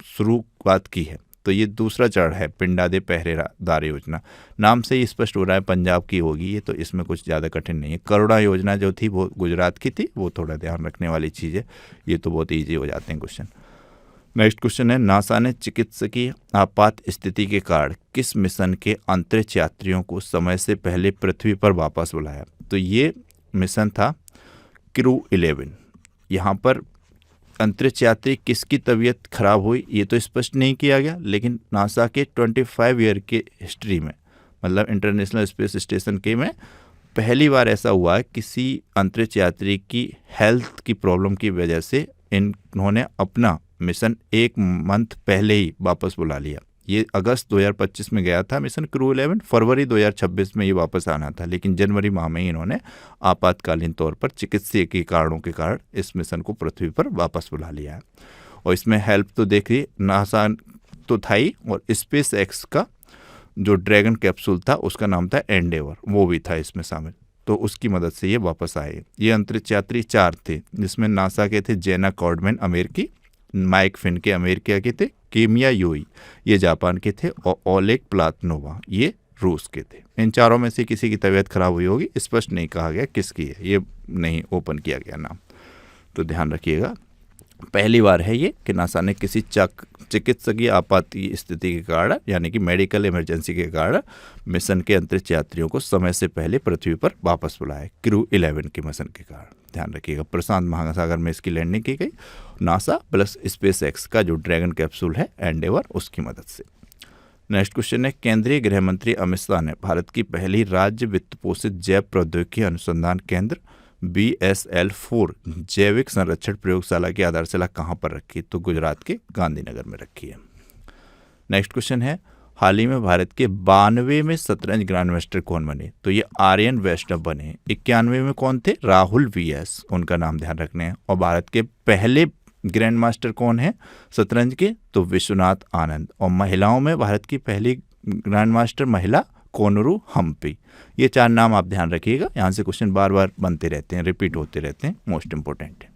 शुरुआत की है? तो ये दूसरा चरण है पिंडा दे पहरेदार योजना, नाम से ही स्पष्ट हो रहा है पंजाब की होगी ये, तो इसमें कुछ ज़्यादा कठिन नहीं है। करुणा योजना जो थी वो गुजरात की थी, वो थोड़ा ध्यान रखने वाली चीज़ है, ये तो बहुत ईजी हो जाते हैं क्वेश्चन। नेक्स्ट क्वेश्चन है, नासा ने चिकित्सकीय आपात स्थिति के कारण किस मिशन के अंतरिक्ष यात्रियों को समय से पहले पृथ्वी पर वापस बुलाया? तो ये मिशन था क्रू 11। यहाँ पर अंतरिक्ष यात्री किसकी तबीयत खराब हुई ये तो स्पष्ट नहीं किया गया, लेकिन नासा के 25 ईयर के हिस्ट्री में, मतलब इंटरनेशनल स्पेस स्टेशन के में पहली बार ऐसा हुआ है किसी अंतरिक्ष यात्री की हेल्थ की प्रॉब्लम की वजह से इन्होंने अपना मिशन 1 मंथ पहले ही वापस बुला लिया। ये अगस्त 2025 में गया था मिशन क्रू 11, फरवरी 2026 में ये वापस आना था, लेकिन जनवरी माह में ही इन्होंने आपातकालीन तौर पर चिकित्सीय के कारणों के कारण इस मिशन को पृथ्वी पर वापस बुला लिया है। और इसमें हेल्प तो देखिए नासा तो था ही, और स्पेस एक्स का जो ड्रैगन कैप्सूल था उसका नाम था एंडेवर, वो भी था इसमें शामिल। तो उसकी मदद से ये वापस आए। ये अंतरिक्ष यात्री 4 थे, जिसमें नासा के थे जेना कॉर्डमैन अमेरिकी, माइक फिनके अमेरिका के थे, केमिया योई ये जापान के थे, और ओलेग प्लातनोवा ये रूस के थे। इन चारों में से किसी की तबीयत खराब हुई होगी, स्पष्ट नहीं कहा गया किसकी है, ये नहीं ओपन किया गया नाम, तो ध्यान रखिएगा। पहली बार है ये कि नासा ने किसी चिकित्सकीय आपात स्थिति के कारण, यानी कि मेडिकल इमरजेंसी के कारण, मिशन के अंतरिक्ष यात्रियों को समय से पहले पृथ्वी पर वापस बुलाया, क्रू 11 के मिशन के कारण। ध्यान रखिएगा, प्रशांत महासागर में इसकी लैंडिंग की गई, नासा प्लस स्पेस एक्स का जो ड्रैगन कैप्सूल है एंडेवर, उसकी मदद से। नेक्स्ट क्वेश्चन है, केंद्रीय गृह मंत्री अमित शाह ने भारत की पहली राज्य वित्त पोषित जैव प्रौद्योगिकी अनुसंधान केंद्र BSL-4 जैविक संरक्षण प्रयोगशाला की आधारशिला कहाँ पर रखी? तो गुजरात के गांधीनगर में रखी है। नेक्स्ट क्वेश्चन है, हाल ही में भारत के 92 में शतरंज ग्रैंड मास्टर कौन बने? तो ये आर्यन वैष्णव बने। 91 में कौन थे? राहुल VS, उनका नाम ध्यान रखना है। और भारत के पहले ग्रैंड मास्टर कौन है शतरंज के? तो विश्वनाथ आनंद। और महिलाओं में भारत की पहली ग्रैंड मास्टर महिला कोनरू हम्पी। ये 4 नाम आप ध्यान रखिएगा, यहाँ से क्वेश्चन बार बार बनते रहते हैं, रिपीट होते रहते हैं, मोस्ट इंपॉर्टेंट है।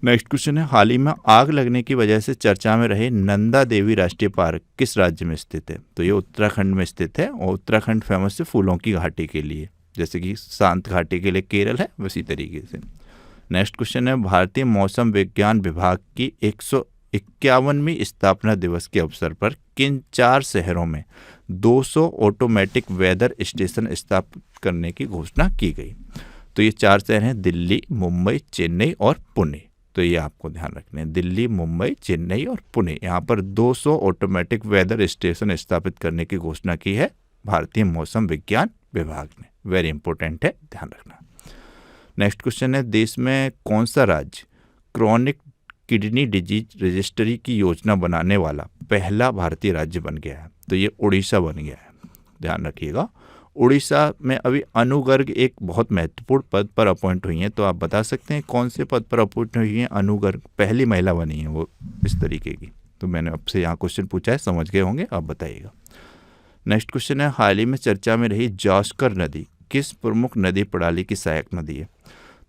नेक्स्ट क्वेश्चन है, हाल ही में आग लगने की वजह से चर्चा में रहे नंदा देवी राष्ट्रीय पार्क किस राज्य में स्थित है? तो ये उत्तराखंड में स्थित है, और उत्तराखंड फेमस है फूलों की घाटी के लिए, जैसे कि शांत घाटी के लिए केरल है, उसी तरीके से। नेक्स्ट क्वेश्चन है, भारतीय मौसम विज्ञान विभाग की 151वीं स्थापना दिवस के अवसर पर किन 4 शहरों में 200 ऑटोमेटिक वेदर स्टेशन स्थापित करने की घोषणा की गई? तो ये 4 शहर हैं, दिल्ली, मुंबई, चेन्नई और पुणे। तो ये आपको ध्यान रखने हैं, दिल्ली, मुंबई, चेन्नई और पुणे। यहाँ पर 200 ऑटोमेटिक वेदर स्टेशन स्थापित करने की घोषणा की है भारतीय मौसम विज्ञान विभाग ने। वेरी इंपॉर्टेंट है, ध्यान रखना। नेक्स्ट क्वेश्चन है, देश में कौन सा राज्य क्रॉनिक किडनी डिजीज रजिस्ट्री की योजना बनाने वाला पहला भारतीय राज्य बन गया है? तो ये उड़ीसा बन गया है, ध्यान रखिएगा। उड़ीसा में अभी अनु गर्ग एक बहुत महत्वपूर्ण पद पर अपॉइंट हुई हैं, तो आप बता सकते हैं कौन से पद पर अपॉइंट हुई हैं? अनु गर्ग पहली महिला बनी है वो इस तरीके की। तो मैंने आपसे यहाँ क्वेश्चन पूछा है, समझ गए होंगे, आप बताइएगा। नेक्स्ट क्वेश्चन है, हाल ही में चर्चा में रही जास्कर नदी किस प्रमुख नदी प्रणाली की सहायक नदी है?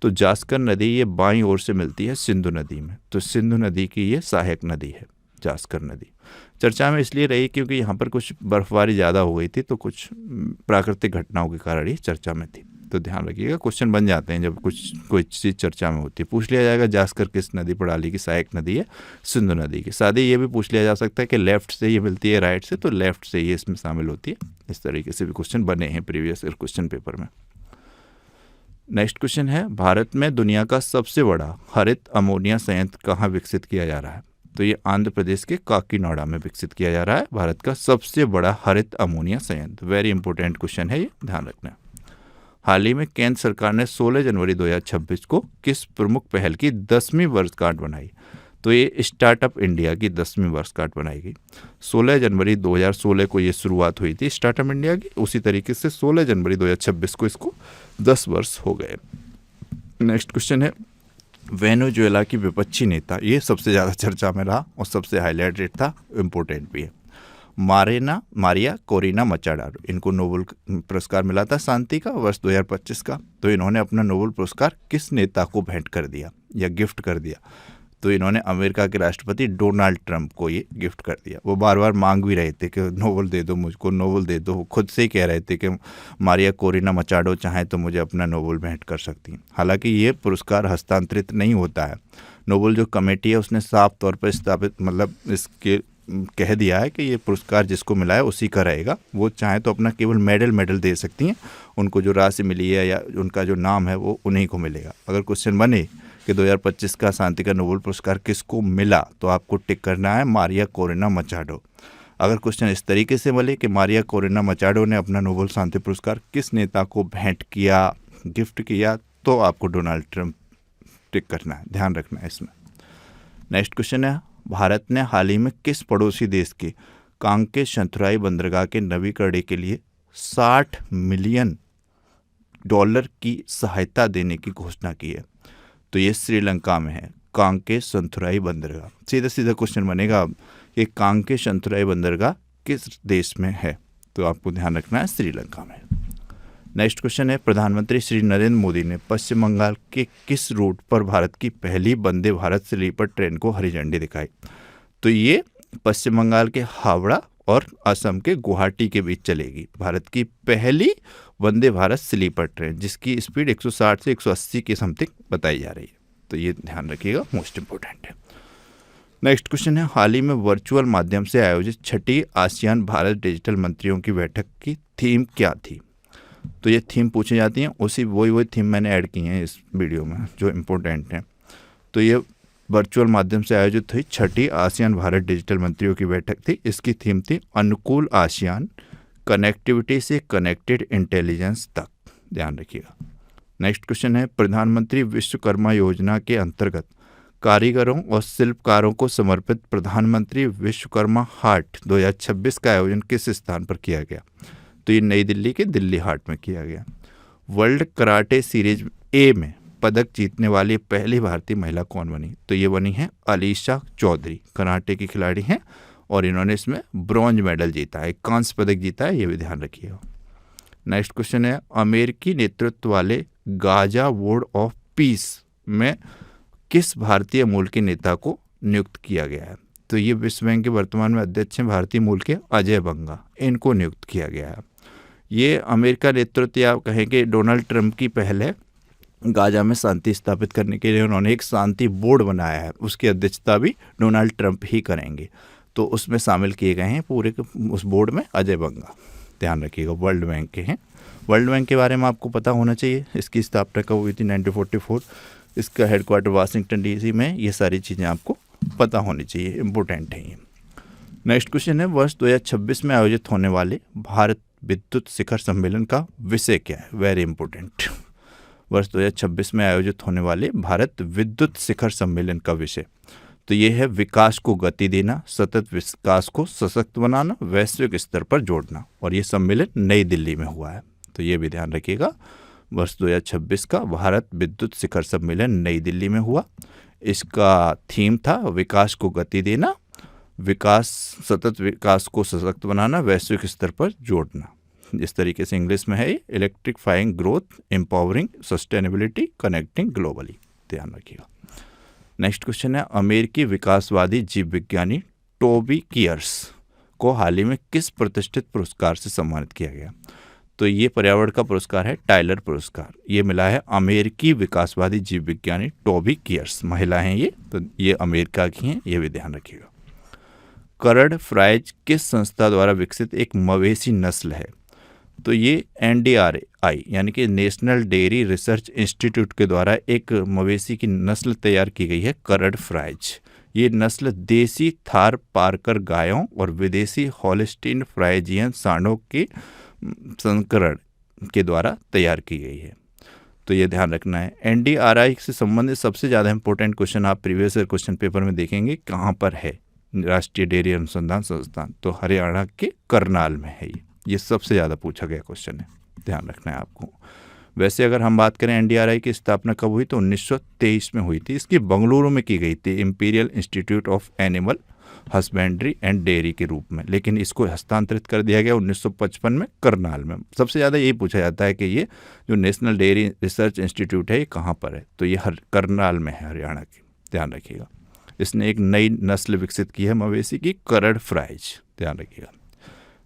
तो जास्कर नदी ये बाईं ओर से मिलती है सिंधु नदी में, तो सिंधु नदी की ये सहायक नदी है जास्कर नदी। चर्चा में इसलिए रही क्योंकि यहाँ पर कुछ बर्फबारी ज़्यादा हो गई थी, तो कुछ प्राकृतिक घटनाओं के कारण ये चर्चा में थी। तो ध्यान रखिएगा, क्वेश्चन बन जाते हैं जब कोई चीज़ चर्चा में होती है। पूछ लिया जाएगा जास्कर किस नदी प्रणाली की सहायक नदी है? सिंधु नदी की। साथ ही ये भी पूछ लिया जा सकता है कि लेफ्ट से ये मिलती है राइट से, तो लेफ्ट से ये इसमें शामिल होती है। इस तरीके से भी क्वेश्चन बने हैं प्रीवियस ईयर क्वेश्चन पेपर में। नेक्स्ट क्वेश्चन है, भारत में दुनिया का सबसे बड़ा हरित अमोनिया संयंत्र कहाँ विकसित किया जा रहा है? तो ये आंध्र प्रदेश के काकीनाडा में विकसित किया जा रहा है भारत का सबसे बड़ा हरित अमोनिया संयंत्र। वेरी इंपॉर्टेंट क्वेश्चन है ये, ध्यान रखना। हाल ही में केंद्र सरकार ने 16 जनवरी 2026 को किस प्रमुख पहल की 10वीं वर्षगांठ बनाई? तो ये स्टार्टअप इंडिया की 10वीं वर्षगांठ बनाई गई। 16 जनवरी 2016 को ये शुरुआत हुई थी स्टार्टअप इंडिया की, उसी तरीके से 16 जनवरी 2026 को इसको 10 वर्ष हो गए। नेक्स्ट क्वेश्चन है, वेनेजुएला की विपक्षी नेता, ये सबसे ज़्यादा चर्चा में रहा और सबसे हाईलाइटेड था, इम्पोर्टेंट भी है, मारिया कोरिना मचाडो। इनको नोबेल पुरस्कार मिला था शांति का वर्ष 2025 का। तो इन्होंने अपना नोबेल पुरस्कार किस नेता को भेंट कर दिया या गिफ्ट कर दिया? तो इन्होंने अमेरिका के राष्ट्रपति डोनाल्ड ट्रंप को ये गिफ्ट कर दिया। वो बार बार मांग भी रहे थे कि नोबेल दे दो मुझको, नोबेल दे दो। खुद से ही कह रहे थे कि मारिया कोरिना मचाडो चाहें तो मुझे अपना नोबेल भेंट कर सकती हैं। हालांकि ये पुरस्कार हस्तांतरित नहीं होता है। नोबेल जो कमेटी है उसने साफ तौर पर स्थापित इसके कह दिया है कि ये पुरस्कार जिसको मिला है उसी का रहेगा। वो चाहे तो अपना केवल मेडल दे सकती हैं, उनको जो राशि मिली है या उनका जो नाम है वो उन्हीं को मिलेगा। अगर क्वेश्चन बने कि 2025 का शांति का नोबेल पुरस्कार किसको मिला, तो आपको टिक करना है मारिया कोरिना मचाडो। अगर क्वेश्चन इस तरीके से मिले कि मारिया कोरिना मचाडो ने अपना नोबेल शांति पुरस्कार किस नेता को भेंट किया, गिफ्ट किया, तो आपको डोनाल्ड ट्रंप टिक करना है, ध्यान रखना है इसमें। नेक्स्ट क्वेश्चन है, भारत ने हाल ही में किस पड़ोसी देश के कांके शंथुराई बंदरगाह के नवीकरण के लिए $60 मिलियन की सहायता देने की घोषणा की है? तो ये श्रीलंका में है, कांके शंथुराई बंदरगाह। सीधा सीधा क्वेश्चन बनेगा, कि कांके शंतुराई बंदरगाह किस देश में है? तो आपको ध्यान रखना है श्रीलंका में। नेक्स्ट क्वेश्चन है, प्रधानमंत्री श्री नरेंद्र मोदी ने पश्चिम बंगाल के किस रूट पर भारत की पहली वंदे भारत स्लीपर ट्रेन को हरी झंडी दिखाई? तो ये पश्चिम बंगाल के हावड़ा और असम के गुवाहाटी के बीच चलेगी भारत की पहली वंदे भारत स्लीपर ट्रेन, जिसकी स्पीड 160 से 180 के समथिंग बताई जा रही है। तो ये ध्यान रखिएगा, मोस्ट इंपोर्टेंट है। नेक्स्ट क्वेश्चन है, हाल ही में वर्चुअल माध्यम से आयोजित छठी आसियान भारत डिजिटल मंत्रियों की बैठक की थीम क्या थी? तो ये थीम पूछी जाती हैं, वही थीम मैंने ऐड की हैं इस वीडियो में जो इम्पोर्टेंट हैं। तो ये वर्चुअल माध्यम से आयोजित हुई छठी आसियान भारत डिजिटल मंत्रियों की बैठक थी। इसकी थीम थी अनुकूल आसियान, कनेक्टिविटी से कनेक्टेड इंटेलिजेंस तक। ध्यान रखिएगा। नेक्स्ट क्वेश्चन है, प्रधानमंत्री विश्वकर्मा योजना के अंतर्गत कारीगरों और शिल्पकारों को समर्पित प्रधानमंत्री विश्वकर्मा हाट 2026 का आयोजन किस स्थान पर किया गया? तो ये नई दिल्ली के दिल्ली हाट में किया गया। वर्ल्ड कराटे सीरीज ए में पदक जीतने वाली पहली भारतीय महिला कौन बनी? तो ये बनी है अलीशा चौधरी, कराटे की खिलाड़ी हैं और इन्होंने इसमें ब्रॉन्ज मेडल जीता है, कांस्य पदक जीता है, ये भी ध्यान रखिएगा। नेक्स्ट क्वेश्चन है, अमेरिकी नेतृत्व वाले गाजा बोर्ड ऑफ पीस में किस भारतीय मूल के नेता को नियुक्त किया गया है? तो ये विश्व बैंक के वर्तमान में अध्यक्ष हैं भारतीय मूल के अजय बंगा, इनको नियुक्त किया गया है। ये अमेरिका नेतृत्व या कहें कि डोनाल्ड ट्रंप की पहल है, गाजा में शांति स्थापित करने के लिए उन्होंने एक शांति बोर्ड बनाया है, उसकी अध्यक्षता भी डोनाल्ड ट्रंप ही करेंगे। तो उसमें शामिल किए गए हैं पूरे उस बोर्ड में अजय बंगा। ध्यान रखिएगा, वर्ल्ड बैंक के हैं। वर्ल्ड बैंक के बारे में आपको पता होना चाहिए, इसकी स्थापना कब हुई थी? 1944। इसका हेडक्वार्टर वाशिंगटन डीसी में। ये सारी चीज़ें आपको पता होनी चाहिए, इम्पोर्टेंट है ये। नेक्स्ट क्वेश्चन है, वर्ष 2026 में आयोजित होने वाले भारत विद्युत शिखर सम्मेलन का विषय क्या है? Very important. वर्ष 2026 में आयोजित होने वाले भारत विद्युत शिखर सम्मेलन का विषय तो ये है विकास को गति देना, सतत विकास को सशक्त बनाना, वैश्विक स्तर पर जोड़ना। और ये सम्मेलन नई दिल्ली में हुआ है, तो ये भी ध्यान रखिएगा। वर्ष 2026 का भारत विद्युत शिखर सम्मेलन नई दिल्ली में हुआ। इसका थीम था विकास को गति देना, सतत विकास को सशक्त बनाना, वैश्विक स्तर पर जोड़ना। इस तरीके से इंग्लिश में है electrifying growth, empowering sustainability, connecting globally. ध्यान रखिएगा। नेक्स्ट क्वेश्चन है, अमेरिकी विकासवादी जीव विज्ञानी टोबी कियर्स को हाल ही में किस प्रतिष्ठित पुरस्कार से सम्मानित किया गया? तो ये पर्यावरण का पुरस्कार है, टाइलर पुरस्कार। ये मिला है अमेरिकी विकासवादी जीव विज्ञानी टोबी कियर्स, महिला हैं ये, तो ये अमेरिका की हैं, ये भी ध्यान रखिएगा। करड फ्राइज किस संस्था द्वारा विकसित एक मवेशी नस्ल है? तो ये NDRI यानी कि नेशनल डेयरी रिसर्च इंस्टीट्यूट के द्वारा एक मवेशी की नस्ल तैयार की गई है, करड फ्राइज। ये नस्ल देसी थार पारकर गायों और विदेशी हॉलिस्टीन फ्राइजियन सांडों के संकरण के द्वारा तैयार की गई है, तो ये ध्यान रखना है। NDRI से संबंधित सबसे ज़्यादा इंपॉर्टेंट क्वेश्चन आप प्रीवियस ईयर क्वेश्चन पेपर में देखेंगे, कहाँ पर है राष्ट्रीय डेयरी अनुसंधान संस्थान? तो हरियाणा के करनाल में है ये सबसे ज़्यादा पूछा गया क्वेश्चन है, ध्यान रखना है आपको। वैसे अगर हम बात करें NDRI की स्थापना कब हुई, तो 1923 में हुई थी। इसकी बंगलुरु में की गई थी, imperial institute of animal husbandry and dairy के रूप में, लेकिन इसको हस्तांतरित कर दिया गया 1955 में करनाल में। सबसे ज़्यादा यही पूछा जाता है कि ये जो नेशनल डेयरी रिसर्च इंस्टीट्यूट है ये कहाँ पर है, तो ये करनाल में है, हरियाणा की। ध्यान रखिएगा। इसने एक नई नस्ल विकसित की है मवेशी की, करड फ्राइज। ध्यान रखिएगा।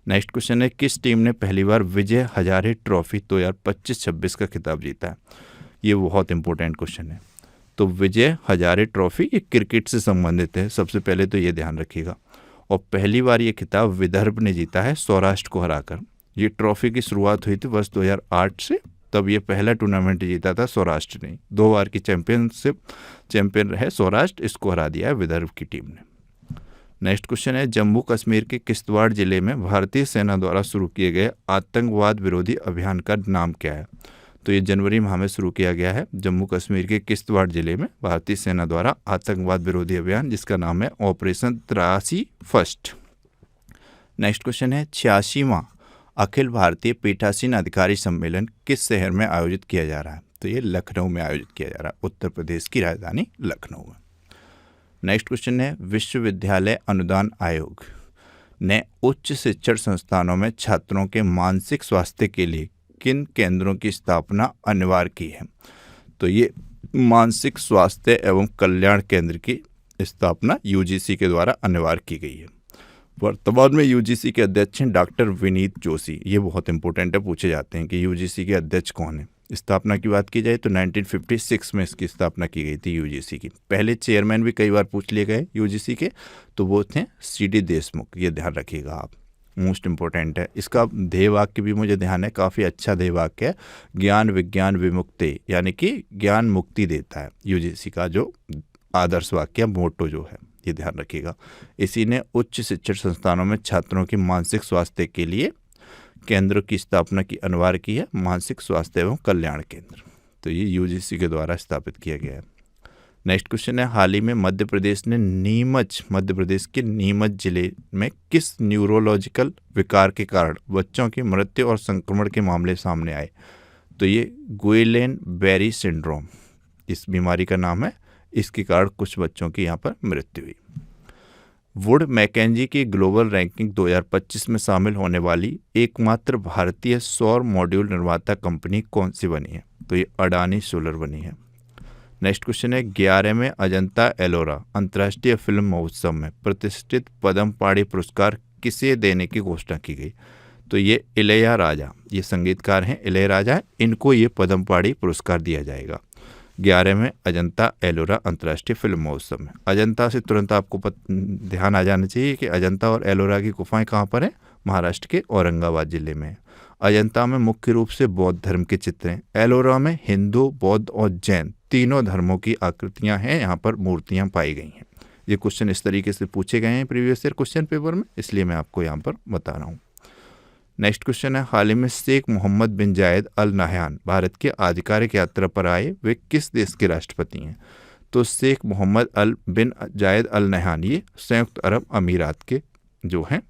नेक्स्ट क्वेश्चन है, किस टीम ने पहली बार विजय हजारे ट्रॉफी 2025-26 का खिताब जीता है? ये बहुत इंपॉर्टेंट क्वेश्चन है। तो विजय हजारे ट्रॉफी ये क्रिकेट से संबंधित है, सबसे पहले तो ये ध्यान रखिएगा। और पहली बार ये खिताब विदर्भ ने जीता है सौराष्ट्र को हराकर। ये ट्रॉफी की शुरुआत हुई थी वर्ष 2008 से, तब ये पहला टूर्नामेंट जीता था सौराष्ट्र ने। 2 बार की चैंपियन रहे सौराष्ट्र, इसको हरा दिया है विदर्भ की टीम ने। नेक्स्ट क्वेश्चन है, जम्मू कश्मीर के किश्तवाड़ जिले में भारतीय सेना द्वारा शुरू किए गए आतंकवाद विरोधी अभियान का नाम क्या है? तो ये जनवरी माह में शुरू किया गया है जम्मू कश्मीर के किश्तवाड़ जिले में भारतीय सेना द्वारा आतंकवाद विरोधी अभियान, जिसका नाम है ऑपरेशन 83 फर्स्ट। नेक्स्ट क्वेश्चन है, 86वां अखिल भारतीय पीठासीन अधिकारी सम्मेलन किस शहर में आयोजित किया जा रहा है? तो ये लखनऊ में आयोजित किया जा रहा है, उत्तर प्रदेश की राजधानी लखनऊ में। नेक्स्ट क्वेश्चन है, विश्वविद्यालय अनुदान आयोग ने उच्च शिक्षण संस्थानों में छात्रों के मानसिक स्वास्थ्य के लिए किन केंद्रों की स्थापना अनिवार्य की है? तो ये मानसिक स्वास्थ्य एवं कल्याण केंद्र की स्थापना यूजीसी के द्वारा अनिवार्य की गई है। वर्तमान में यूजीसी के अध्यक्ष हैं डॉक्टर विनीत जोशी। ये बहुत इंपॉर्टेंट है, पूछे जाते हैं कि यूजीसी के अध्यक्ष कौन है। स्थापना की बात की जाए तो 1956 में इसकी स्थापना की गई थी यूजीसी की। पहले चेयरमैन भी कई बार पूछ लिए गए यूजीसी के, तो वो थे सीडी देशमुख। ये ध्यान रखिएगा आप, मोस्ट इम्पोर्टेंट है। इसका ध्येय वाक्य भी मुझे ध्यान है, काफ़ी अच्छा ध्येय वाक्य है, ज्ञान विज्ञान विमुक्ति, यानी कि ज्ञान मुक्ति देता है। यूजीसी का जो आदर्श वाक्य मोटो जो है, ये ध्यान रखिएगा। इसी ने उच्च शिक्षण संस्थानों में छात्रों के मानसिक स्वास्थ्य के लिए केंद्र की स्थापना की अनिवार्य की है, मानसिक स्वास्थ्य एवं कल्याण केंद्र। तो ये यूजीसी के द्वारा स्थापित किया गया है। नेक्स्ट क्वेश्चन है, हाल ही में मध्य प्रदेश के नीमच जिले में किस न्यूरोलॉजिकल विकार के कारण बच्चों की मृत्यु और संक्रमण के मामले सामने आए? तो ये गुइलेन बेरी सिंड्रोम इस बीमारी का नाम है। इसके कारण कुछ बच्चों की यहाँ पर मृत्यु हुई। वुड मैकेंजी की ग्लोबल रैंकिंग 2025 में शामिल होने वाली एकमात्र भारतीय सौर मॉड्यूल निर्माता कंपनी कौन सी बनी है? तो ये अडानी सोलर बनी है। नेक्स्ट क्वेश्चन है, 11वें अजंता एलोरा अंतर्राष्ट्रीय फिल्म महोत्सव में प्रतिष्ठित पद्मपाणि पुरस्कार किसे देने की घोषणा की गई? तो ये इलैयाराजा, ये संगीतकार हैं इलैयाराजा, इनको ये पद्मपाणि पुरस्कार दिया जाएगा 11वें अजंता एलोरा अंतर्राष्ट्रीय फिल्म महोत्सव में। अजंता से तुरंत आपको ध्यान आ जाना चाहिए कि अजंता और एलोरा की गुफाएं कहाँ पर हैं? महाराष्ट्र के औरंगाबाद जिले में। अजंता में मुख्य रूप से बौद्ध धर्म के चित्र हैं। एलोरा में हिंदू, बौद्ध और जैन तीनों धर्मों की आकृतियां हैं, यहाँ पर मूर्तियां पाई गई हैं। ये क्वेश्चन इस तरीके से पूछे गए हैं प्रीवियस ईयर क्वेश्चन पेपर में, इसलिए मैं आपको यहाँ पर बता रहा हूँ। नेक्स्ट क्वेश्चन है, हाल ही में शेख मोहम्मद बिन जायद अल नहयान भारत के आधिकारिक यात्रा पर आए, वे किस देश के राष्ट्रपति हैं? तो शेख मोहम्मद बिन जायद अल नहयान ये संयुक्त अरब अमीरात के जो हैं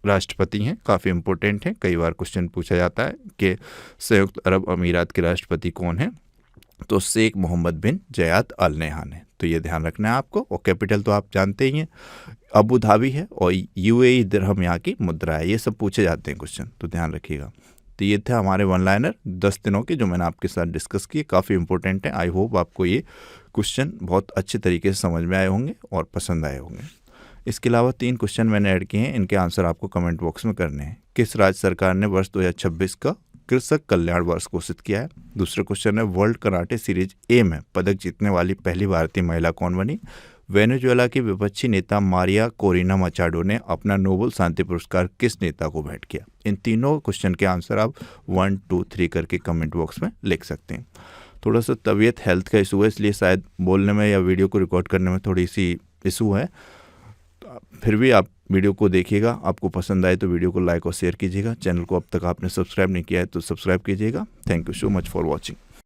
राष्ट्रपति हैं। काफ़ी इंपॉर्टेंट हैं, कई बार क्वेश्चन पूछा जाता है कि संयुक्त अरब अमीरात के राष्ट्रपति कौन हैं? तो शेख मोहम्मद बिन जायद अल नहयान है। तो ये ध्यान रखना है आपको। और कैपिटल तो आप जानते ही हैं, अबू धाबी है, और यूएई दिरहम यहाँ की मुद्रा है। ये सब पूछे जाते हैं क्वेश्चन, तो ध्यान रखिएगा। तो ये थे हमारे वन लाइनर 10 दिनों के, जो मैंने आपके साथ डिस्कस किए। काफ़ी इंपॉर्टेंट है। आई होप आपको ये क्वेश्चन बहुत अच्छे तरीके से समझ में आए होंगे और पसंद आए होंगे। इसके अलावा 3 क्वेश्चन मैंने ऐड किए हैं, इनके आंसर आपको कमेंट बॉक्स में करने हैं। किस राज्य सरकार ने वर्ष 2026 का कृषक कल्याण वर्ष घोषित किया है? दूसरा क्वेश्चन है, वर्ल्ड कराटे सीरीज ए में पदक जीतने वाली पहली भारतीय महिला कौन बनी? वेनेजुएला की विपक्षी नेता मारिया कोरिना मचाडो ने अपना नोबेल शांति पुरस्कार किस नेता को भेंट किया? इन तीनों क्वेश्चन के आंसर आप 1, 2, 3 करके कमेंट बॉक्स में लिख सकते हैं। थोड़ा सा तबीयत हेल्थ का इशू है, इसलिए शायद बोलने में या वीडियो को रिकॉर्ड करने में थोड़ी सी इशू है। फिर भी आप वीडियो को देखिएगा, आपको पसंद आए तो वीडियो को लाइक और शेयर कीजिएगा। चैनल को अब तक आपने सब्सक्राइब नहीं किया है तो सब्सक्राइब कीजिएगा। Thank you so much for watching.